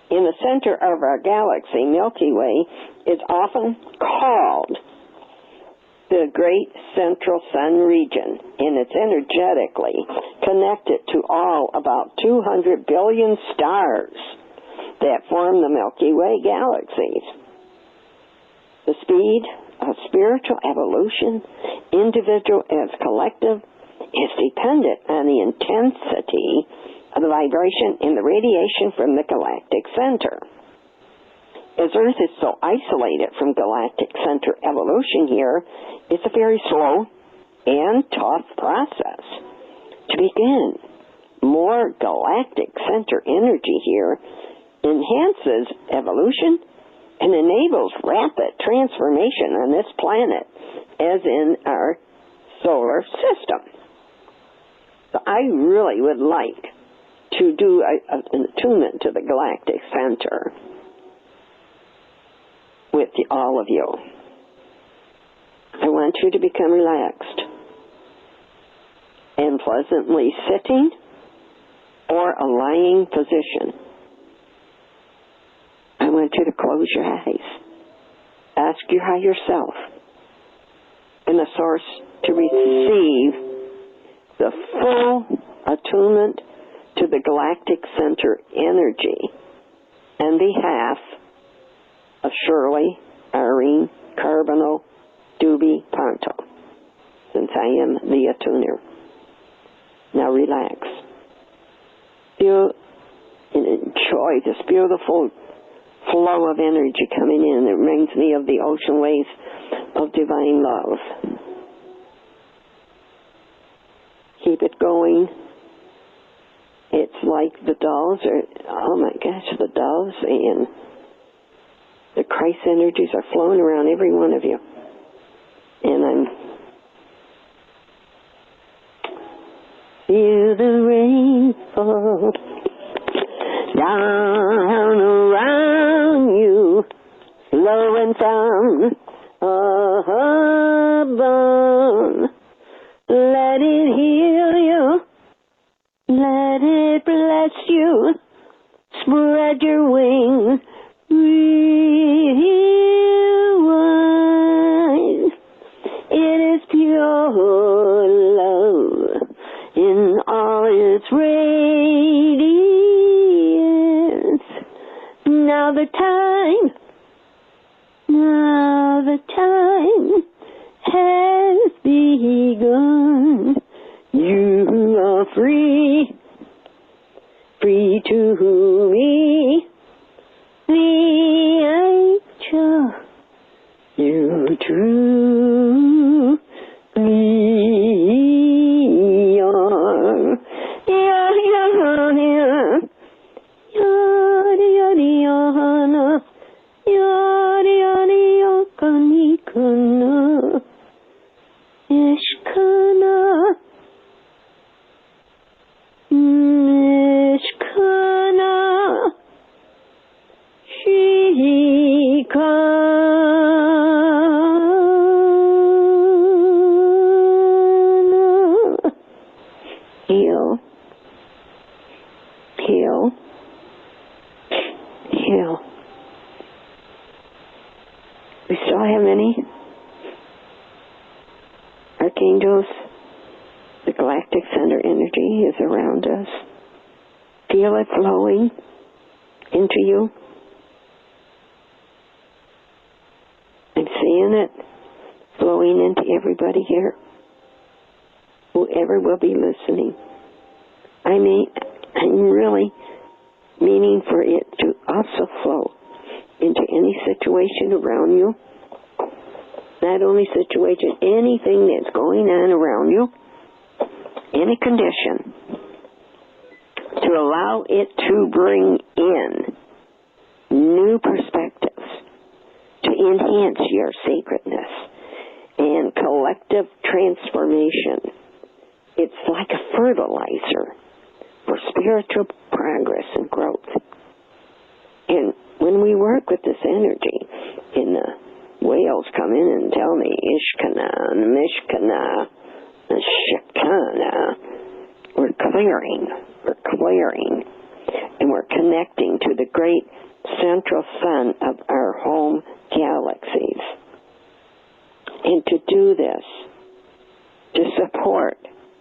In the center of our galaxy, Milky Way is often called the Great Central Sun region, and it's energetically connected to all about 200 billion stars that form the Milky Way galaxies. The speed of spiritual evolution, individual as collective, is dependent on the intensity of the vibration and the radiation from the galactic center. As Earth is so isolated from galactic center evolution here, it's a very slow and tough process. To begin, more galactic center energy here enhances evolution and enables rapid transformation on this planet, as in our solar system. So I really would like to do an attunement to the galactic center with all of you. I want you to become relaxed and pleasantly sitting or a lying position. I want you to close your eyes. Ask your higher self and the source to receive the full attunement to the galactic center energy on behalf of Shirley, Irene, Carbonell, Doobie, Ponto, since I am the attuner. Now relax. Feel and enjoy this beautiful flow of energy coming in. It reminds me of the ocean waves of divine love. Keep it going. It's like the doves are, oh my gosh, the doves and the Christ energies are flowing around every one of you. And I'm, feel the rain fall down around you, flowing from above. Let it heal you. Let it bless you. Spread your wings. Realize it is pure love in all its radiance. Now the time has begun. You are free to me. You truly are. Heal. We still have many archangels. The galactic center energy is around us. Feel it flowing into you. I'm seeing it flowing into everybody here. Whoever will be listening. I'm really meaning for it to also flow into any situation around you. Not only situation, anything that's going on around you, any condition, to allow it to bring in new perspectives, to enhance your sacredness and collective transformation. It's like a fertilizer for spiritual progress and growth. And when we work with this energy, and the whales come in and tell me, Ishkana, Mishkana, Shikana, we're clearing, and we're connecting to the great central sun of our home galaxies. And to do this, to support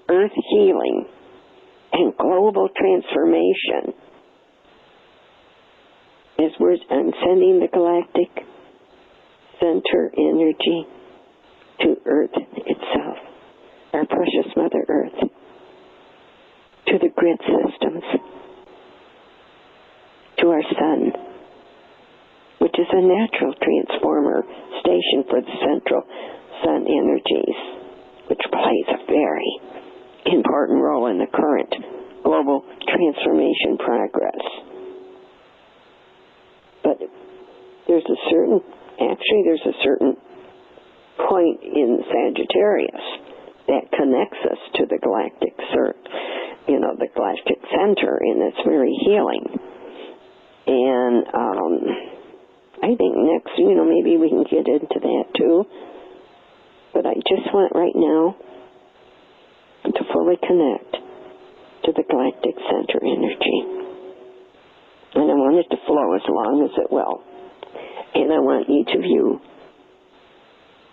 Earth healing and global transformation, as I'm sending the galactic center energy to Earth itself, our precious Mother Earth, to the grid systems, to our sun, which is a natural transformer station for the central sun energies, which plays a very important role in the current global transformation progress. But there's a certain point in Sagittarius that connects us to the galactic the galactic center, and it's very healing. And I think next, maybe we can get into that too. But I just want right now to fully connect to the galactic center energy. And I want it to flow as long as it will. And I want each of you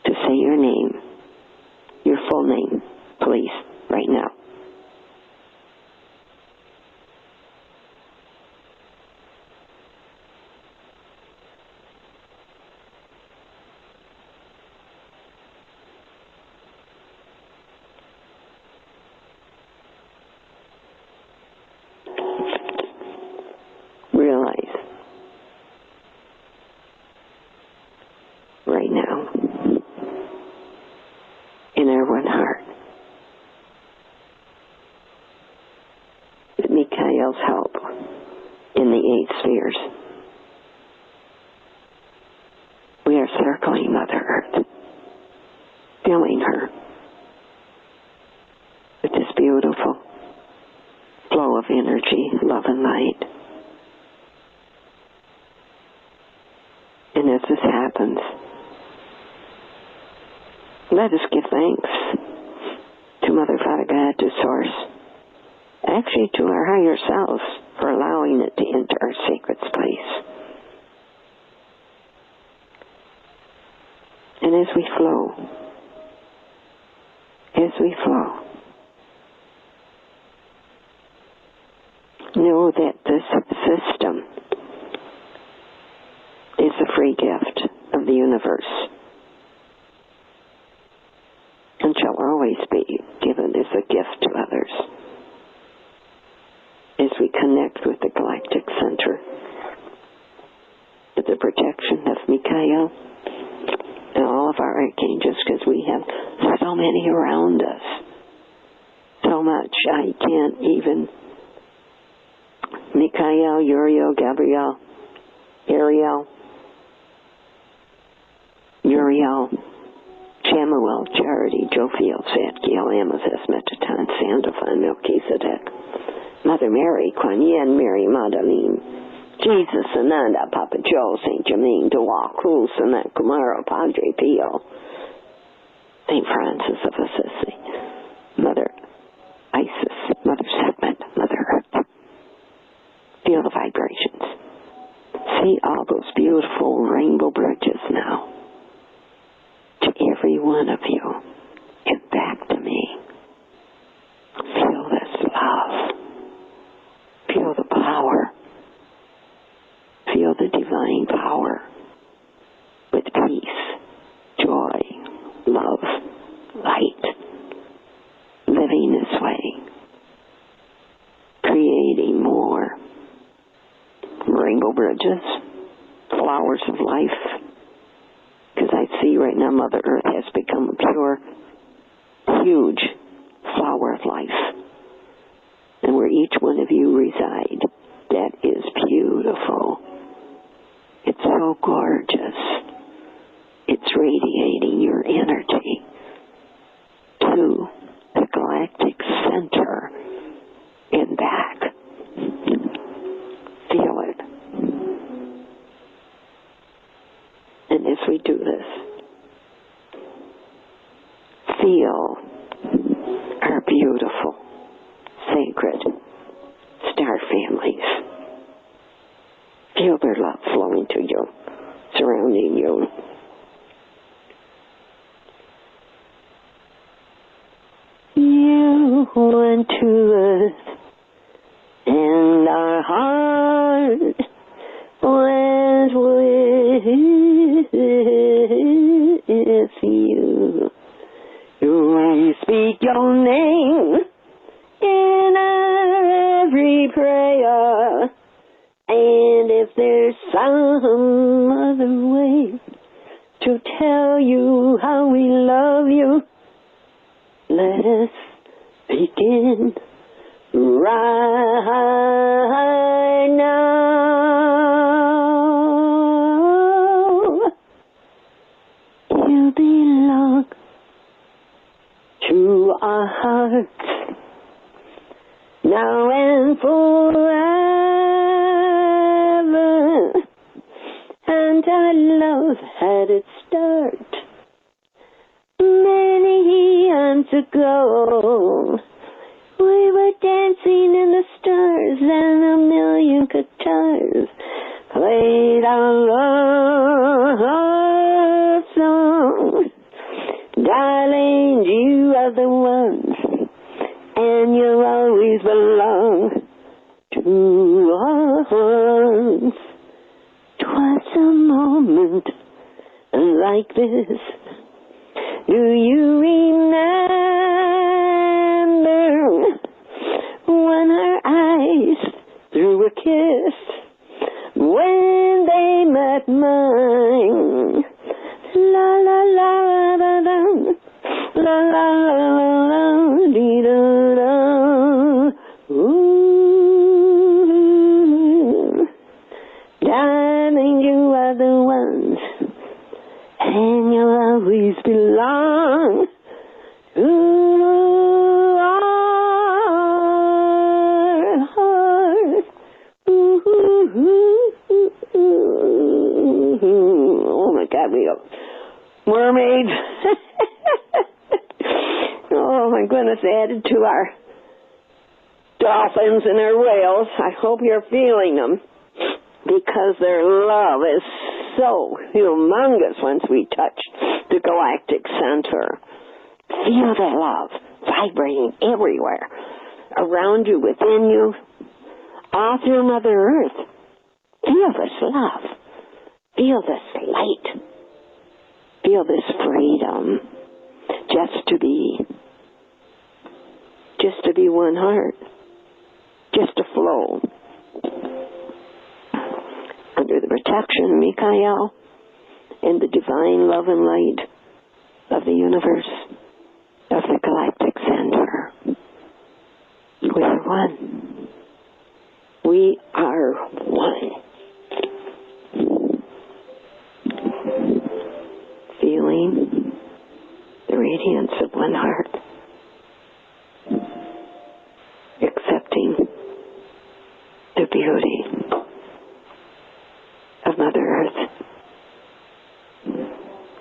to say your name, your full name, please, right now. Help in the 8 spheres. We are circling Mother Earth, filling her with this beautiful flow of energy, love and light. And as this happens, let us give thanks to Mother, Father, God, to Source, actually to our higher selves, for allowing it to enter our sacred space. And as we flow, know that this system is a free gift of the universe, and shall always be given as a gift to others. As we connect with the galactic center, with the protection of Michael and all of our archangels, because we have so many around us, so much I can't even. Michael, Uriel, Gabriel, Ariel, Samuel, Charity, Jophiel, Zadkiel, Amethyst, Metatron, Sandalphon, Melchizedek, Mother Mary, Kuan Yin, Mary Magdalene, Jesus, Ananda, Papa Joe, Saint Germain, Dewalt, Cruz, Sanat Kumaro, Padre Pio, Saint Francis of Assisi, Mother Isis, Mother Sekhmet, Mother Earth. Feel the vibrations. See all those beautiful rainbow bridges now. To every one of you, and back to me. Feel this love. Feel the power. Feel the divine power with peace, joy, love, light. Living this way. Creating more gorgeous flowers of life. Because I see right now Mother Earth has become a pure, huge flower of life. And where each one of you reside, that is beautiful. It's so gorgeous. It's radiating your energy to the galactic center and back. Feel it. And as we do this, feel our beautiful, sacred star families. Feel their love flowing to you, surrounding you. You went to us, and our heart went with you. We speak your name in our every prayer, and if there's some other way to tell you how we love you, let us begin right now. You belong to our hearts now and forever, and our love had its start many eons ago. We were dancing in the stars, and a million guitars played our love song. Darling, you are the ones, and you'll always belong to our hearts. 'Twas a moment like this. Do you remember when our eyes threw a kiss, when they met mine? La la la la la la la la la dee da da. Ooh, darling, you are the ones, and you'll always belong to our heart. Oh my God, we are mermaids. Oh my goodness, added to our dolphins and our whales. I hope you're feeling them, because their love is so humongous once we touch the galactic center. Feel that love vibrating everywhere, around you, within you, all through Mother Earth. Feel this love. Feel this light. Feel this freedom. Just to be one heart. Just to flow under the protection of Mikael and the divine love and light of the universe, of the galactic center. We are one. We are one. Feeling the radiance of one heart. Accepting the beauty of Mother Earth.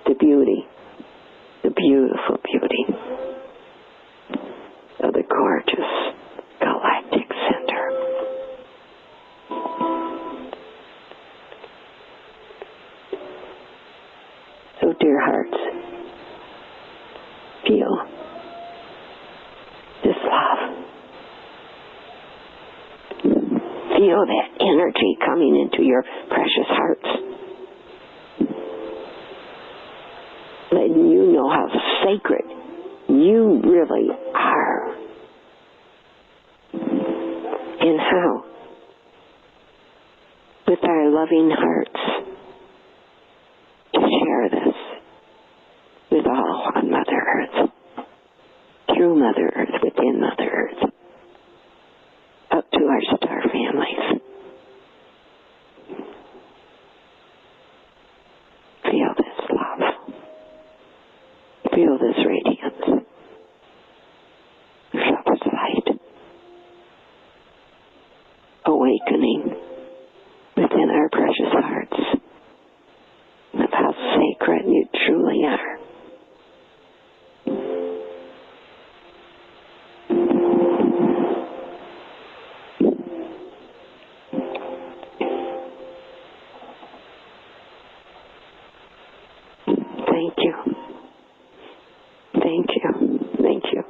The beauty, the beautiful beauty of the gorgeous galactic center. So, dear hearts, feel this love. Feel that energy coming into your precious hearts. Letting you know how sacred you really are. And how, with our loving hearts to share this with all on Mother Earth, through Mother Earth, within Mother Earth, up to our star families. Feel this love. Feel this radiance. Feel this light. Awakening within our precious hearts of how sacred you truly are. Thank you. Thank you. Thank you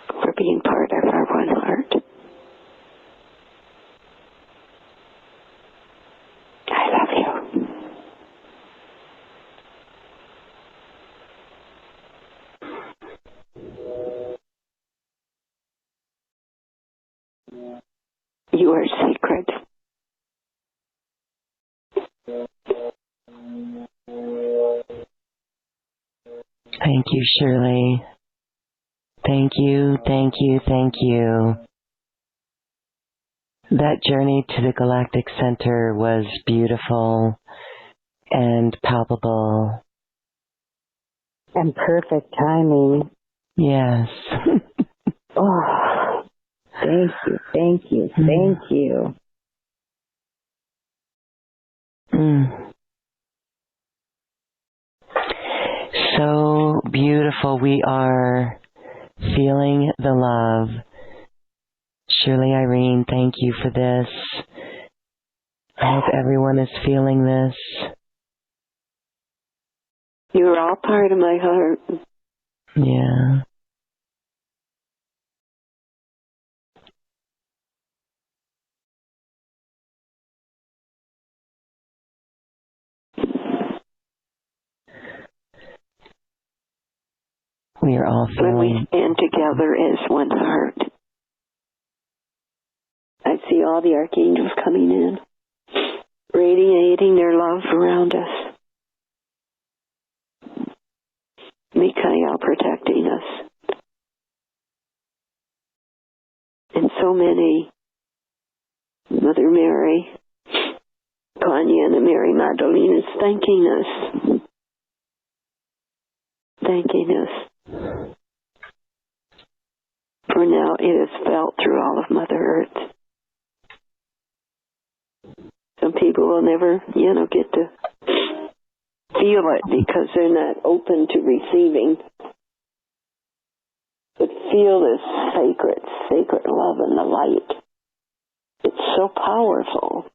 for being part of our one heart. I love you. You are sacred. Thank you, Shirley. Thank you, thank you, thank you. That journey to the Galactic Center was beautiful and palpable. And perfect timing. Yes. Oh, thank you, thank you, thank you. So beautiful. We are feeling the love. Shirley, Irene, thank you for this. I hope everyone is feeling this. You're all part of my heart. Yeah. We are all When we feeling. stand together as one heart, I see all the archangels coming in, radiating their love around us. Mikhail protecting us. And so many, Mother Mary, Kanya and Mary Magdalene is thanking us. Thanking us. For now it is felt through all of Mother Earth. Some people will never, get to feel it because they're not open to receiving. But feel this sacred love and the light. It's so powerful.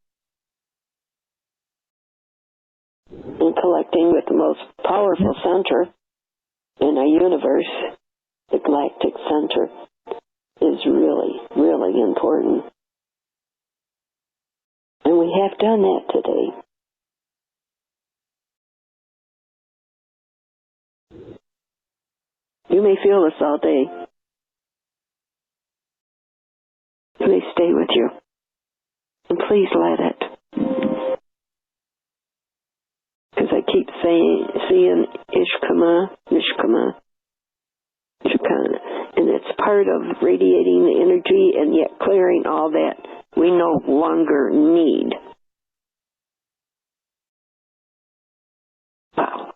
And collecting with the most powerful center in our universe, the Galactic Center, is really, really important. And we have done that today. You may feel this all day. It may stay with you. And please let it. Because I keep seeing Ishkama, Shikana, and it's part of radiating the energy and yet clearing all that we no longer need. Wow.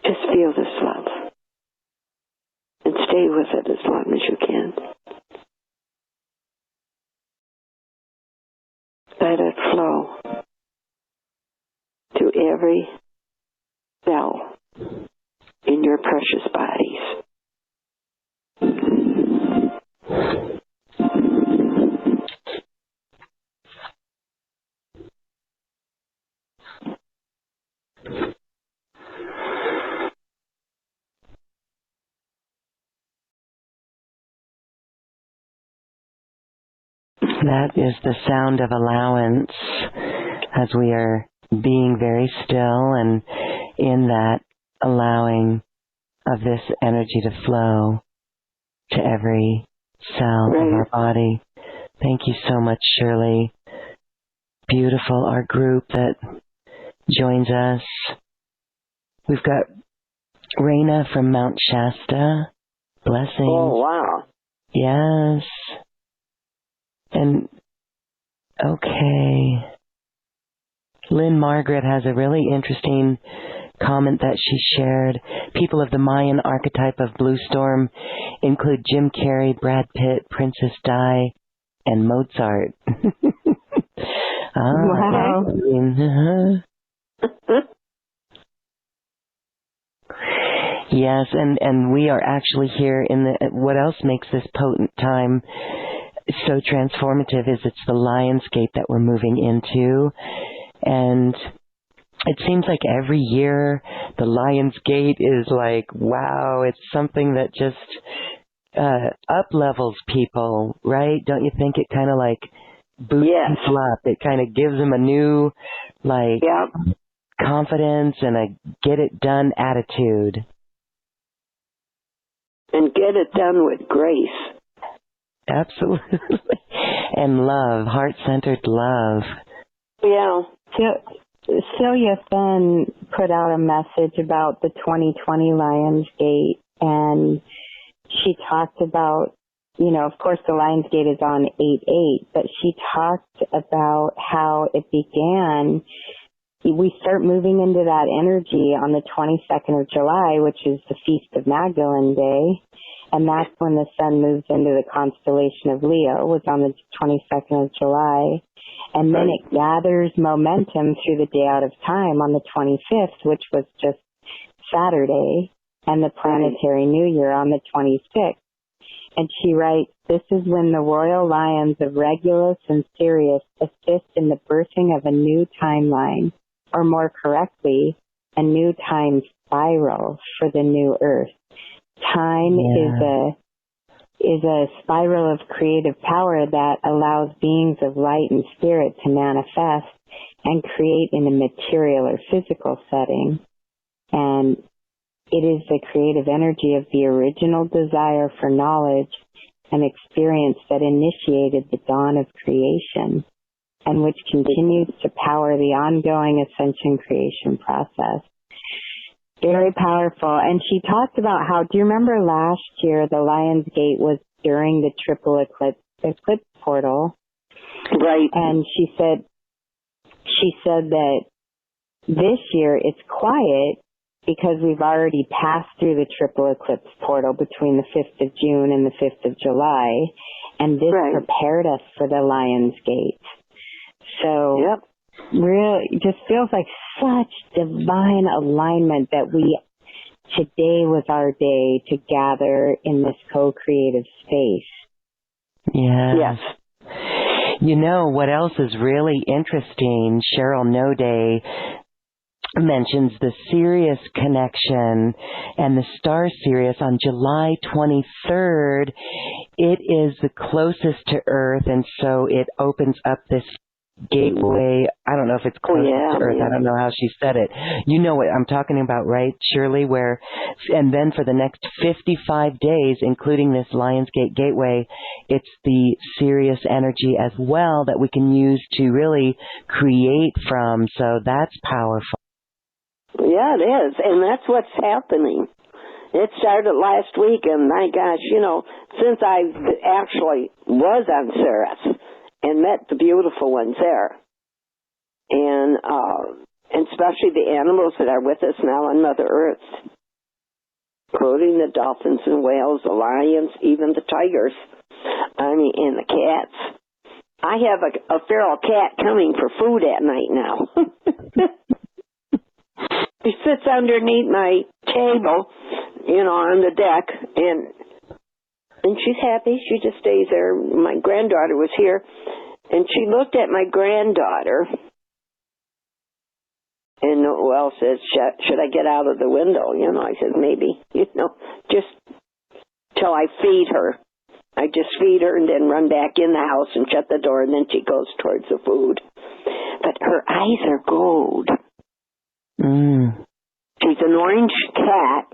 Just feel this love. And stay with it as long as you can. Let it flow to every cell in your precious bodies. That is the sound of allowance as we are being very still and in that allowing of this energy to flow to every cell of our body. Thank you so much, Shirley. Beautiful, our group that joins us. We've got Raina from Mount Shasta. Blessings. Oh, wow. Yes. And, okay. Lynn Margaret has a really interesting comment that she shared. People of the Mayan archetype of Blue Storm include Jim Carrey, Brad Pitt, Princess Di, and Mozart. Wow. Yes, and we are actually here in the, what else makes this potent time so transformative is it's the Lionsgate that we're moving into. And it seems like every year the Lionsgate is like, wow, it's something that just up-levels people, right? Don't you think it kind of like boosts people up? It kind of gives them a new, like, confidence and a get-it-done attitude. And get it done with grace. Absolutely. And love, heart-centered love. Yeah. Celia Fenn put out a message about the 2020 Lionsgate, and she talked about, you know, of course the Lionsgate is on 8/8, but she talked about how it began. We start moving into that energy on the 22nd of July, which is the Feast of Magdalene Day, and that's when the sun moves into the constellation of Leo, was on the 22nd of July. And then it gathers momentum through the day out of time on the 25th, which was just Saturday, and the planetary new year on the 26th. And she writes, this is when the royal lions of Regulus and Sirius assist in the birthing of a new timeline, or more correctly, a new time spiral for the new earth. Time is a spiral of creative power that allows beings of light and spirit to manifest and create in a material or physical setting. And it is the creative energy of the original desire for knowledge and experience that initiated the dawn of creation, and which continues to power the ongoing ascension creation process. Very powerful. And she talked about how, do you remember last year the Lionsgate was during the triple eclipse portal? Right. And she said that this year it's quiet because we've already passed through the triple eclipse portal between the 5th of June and the 5th of July, and this prepared us for the Lionsgate. So really, it just feels like such divine alignment that today was our day to gather in this co-creative space. Yes. You know, what else is really interesting? Cheryl Noday mentions the Sirius connection and the star Sirius on July 23rd. It is the closest to Earth, and so it opens up this gateway. I don't know if it's closest to Earth. I don't know how she said it. You know what I'm talking about, right, Shirley? And then for the next 55 days, including this Lionsgate gateway, it's the Sirius energy as well that we can use to really create from. So that's powerful. Yeah, it is. And that's what's happening. It started last week, and my gosh, you know, since I actually was on Ceres and met the beautiful ones there, and especially the animals that are with us now on Mother Earth, including the dolphins and whales, the lions, even the tigers, and the cats. I have a feral cat coming for food at night now. She sits underneath my table, you know, on the deck, and she's happy. She just stays there. My granddaughter was here, and she looked at my granddaughter, and Noelle says, should I get out of the window? You know, I said, maybe, you know, just till I feed her. I just feed her and then run back in the house and shut the door, and then she goes towards the food. But her eyes are gold. She's an orange cat,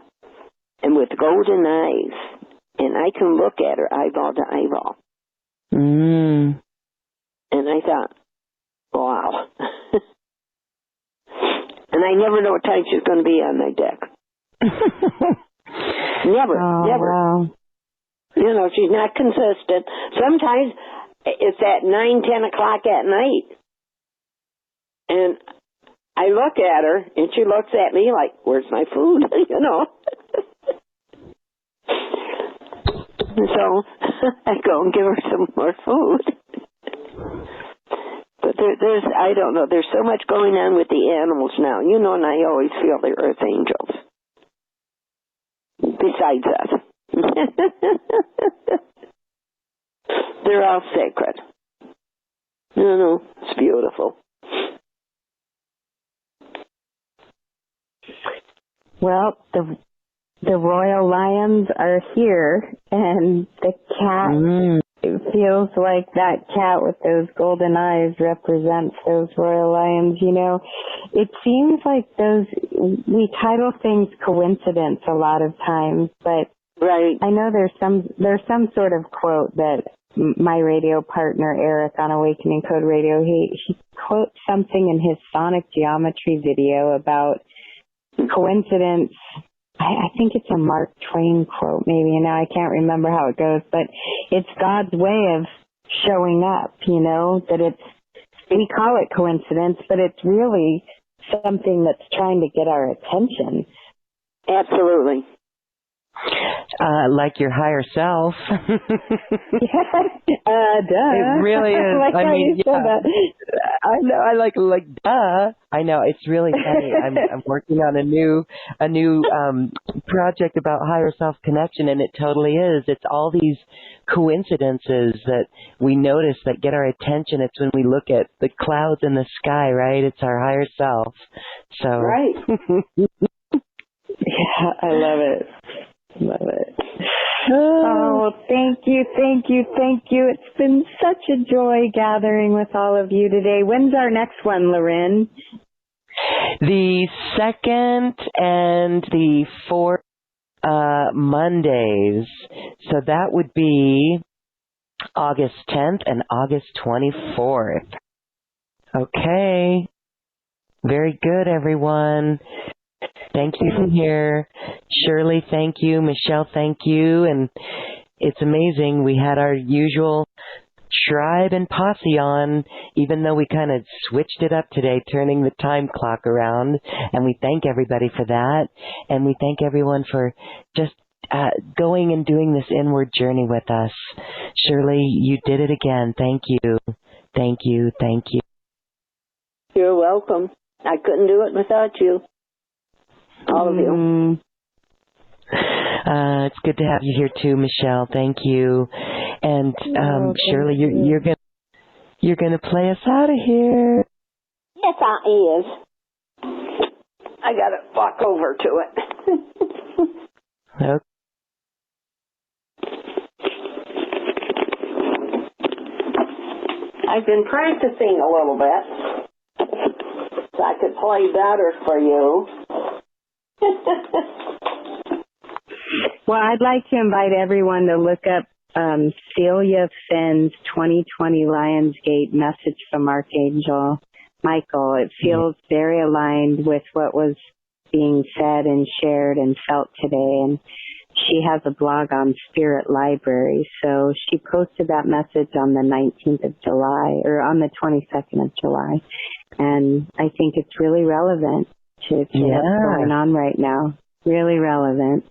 and with golden eyes. and I can look at her eyeball to eyeball. Mm. And I thought, wow. And I never know what time she's going to be on my deck. Never. Wow. You know, she's not consistent. Sometimes it's at 9, 10 o'clock at night. And I look at her, and she looks at me like, where's my food? You know. So I go and give her some more food. But there's, I don't know, there's so much going on with the animals now. You know, and I always feel they're earth angels. Besides us. They're all sacred. You know, it's beautiful. Well, the royal lions are here, and the cat it feels like that cat with those golden eyes represents those royal lions. You know, it seems like we title things coincidence a lot of times, but right. I know there's some sort of quote that my radio partner Eric on Awakening Code Radio, he quotes something in his sonic geometry video about coincidence. I think it's a Mark Twain quote, maybe, and now I can't remember how it goes, but it's God's way of showing up, you know, that we call it coincidence, but it's really something that's trying to get our attention. Absolutely. Like your higher self. Duh. It really is. Like I mean, you said that. I know. I like duh. I know. It's really funny. I'm working on a new project about higher self connection, and it totally is. It's all these coincidences that we notice that get our attention. It's when we look at the clouds in the sky, right? It's our higher self. So right. Yeah, I love it. Love it. Oh, thank you. It's been such a joy gathering with all of you today. When's our next one, Loren? The 2nd and the 4th Mondays. So that would be August 10th and August 24th. Okay. Very good, everyone. Thank you from here. Shirley, thank you. Michelle, thank you. And it's amazing. We had our usual tribe and posse on, even though we kind of switched it up today, turning the time clock around. And we thank everybody for that. And we thank everyone for just going and doing this inward journey with us. Shirley, you did it again. Thank you. Thank you. Thank you. You're welcome. I couldn't do it without you. All of you. It's good to have you here too, Michelle. Thank you. And Shirley, you're gonna play us out of here. Yes, I is. I gotta walk over to it. Okay. I've been practicing a little bit so I could play better for you. Well, I'd like to invite everyone to look up Celia Finn's 2020 Lionsgate Message from Archangel Michael. It feels very aligned with what was being said and shared and felt today. And she has a blog on Spirit Library. So she posted that message on the 19th of July, or on the 22nd of July. And I think it's really relevant to what's going on right now. Really relevant.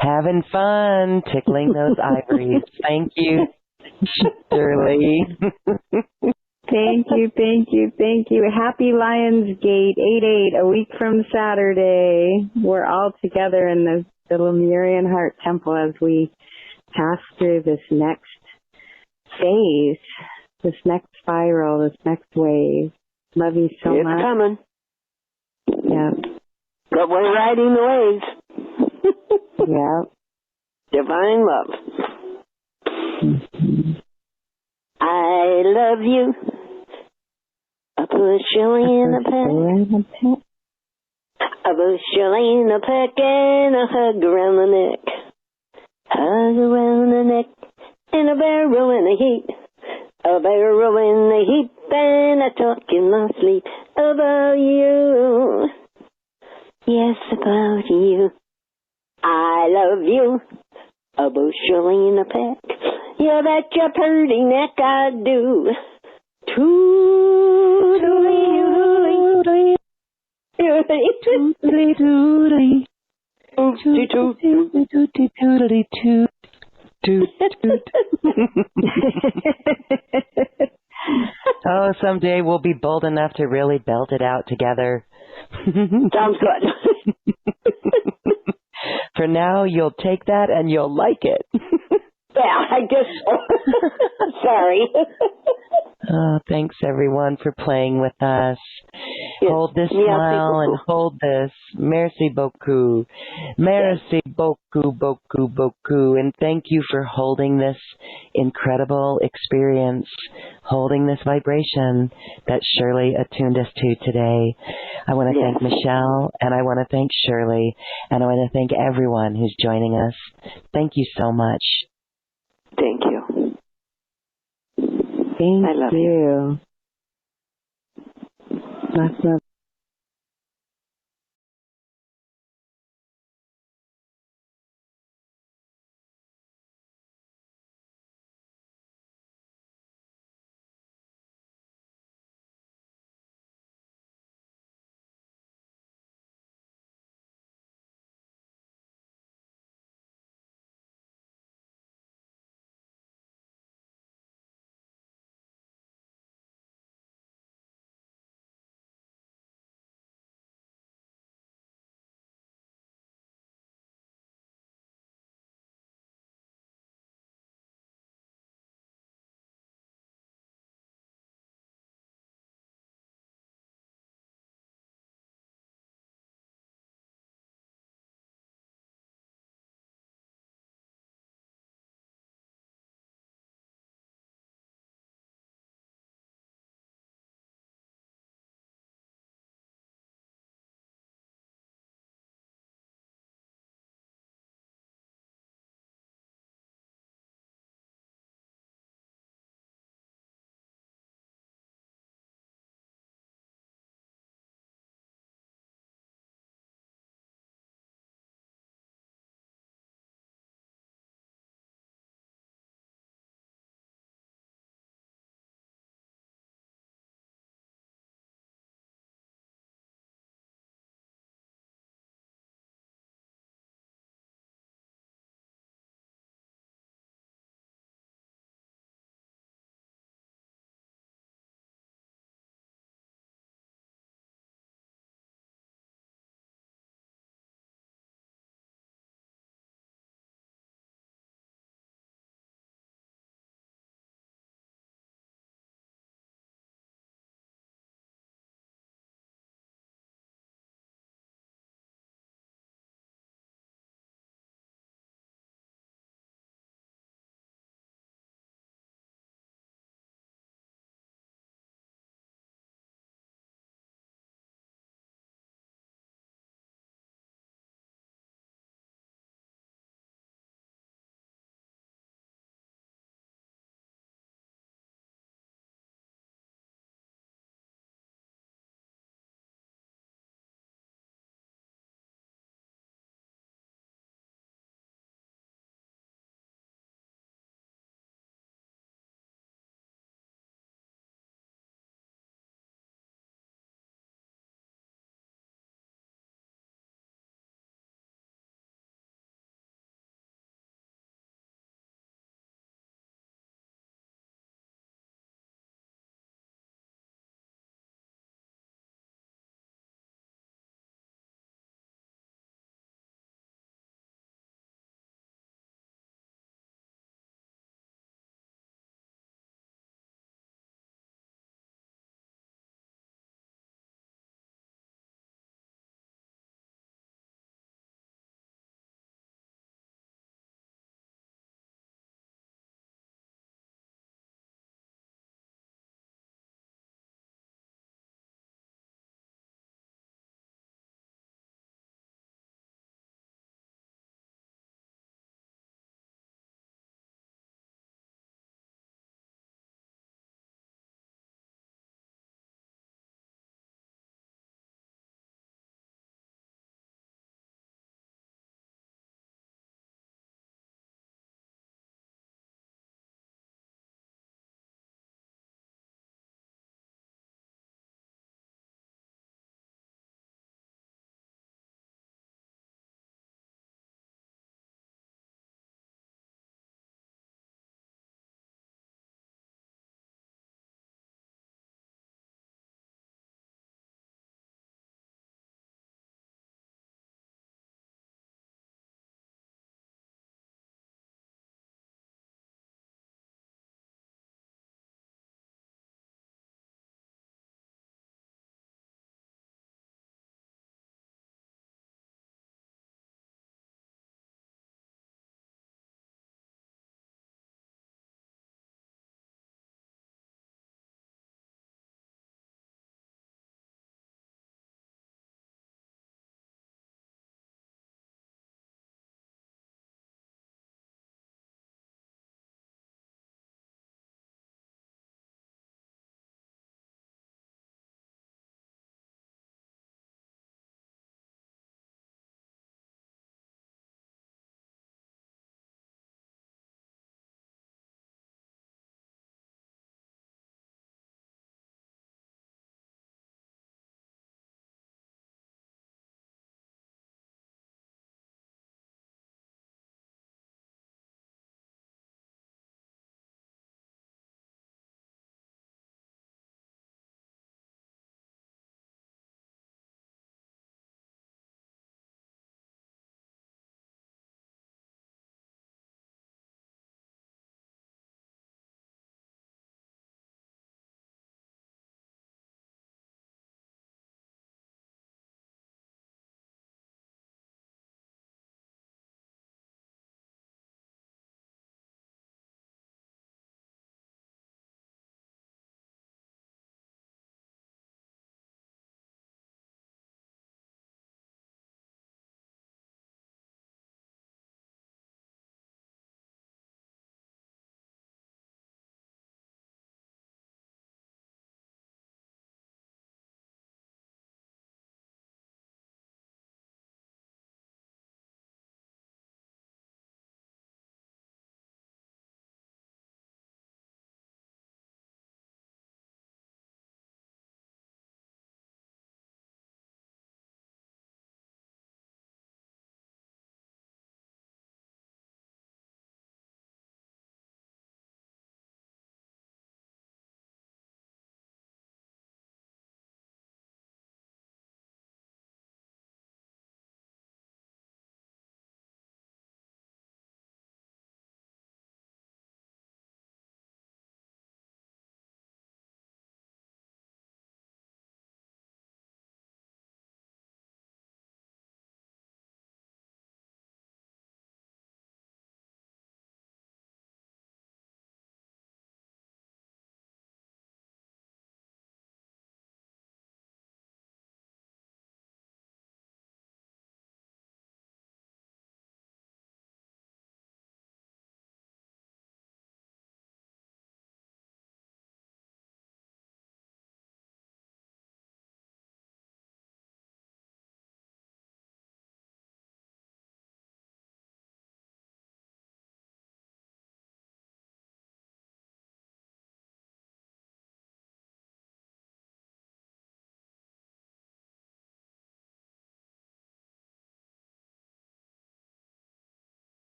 Having fun tickling those ivories. Thank you, Shirley. Thank you, thank you, thank you. Happy Lionsgate 8/8, a week from Saturday. We're all together in the Lemurian Heart Temple as we pass through this next phase, this next spiral, this next wave. Love you so much. It's coming. Yeah. But we're riding the waves. Yeah. Divine love. Mm-hmm. I love you. A bushel in a peck. A bushel in a peck and a hug around the neck. Hug around the neck and a barrel in the heat. A barrel in the heat and I talk in my sleep about you. Yes, about you. I love you. A bushel in a peck. You bet your pretty neck I do. Oh, someday we'll be bold enough to really belt it out together. Sounds good. For now, you'll take that and you'll like it. Yeah, I guess so. Sorry. Oh, thanks everyone for playing with us. Yes. Hold this smile and hold this. Merci beaucoup. Merci beaucoup, beaucoup, beaucoup. And thank you for holding this incredible experience, holding this vibration that Shirley attuned us to today. I want to thank Michelle, and I want to thank Shirley, and I want to thank everyone who's joining us. Thank you so much. Thank you. Thank I love you. Lots of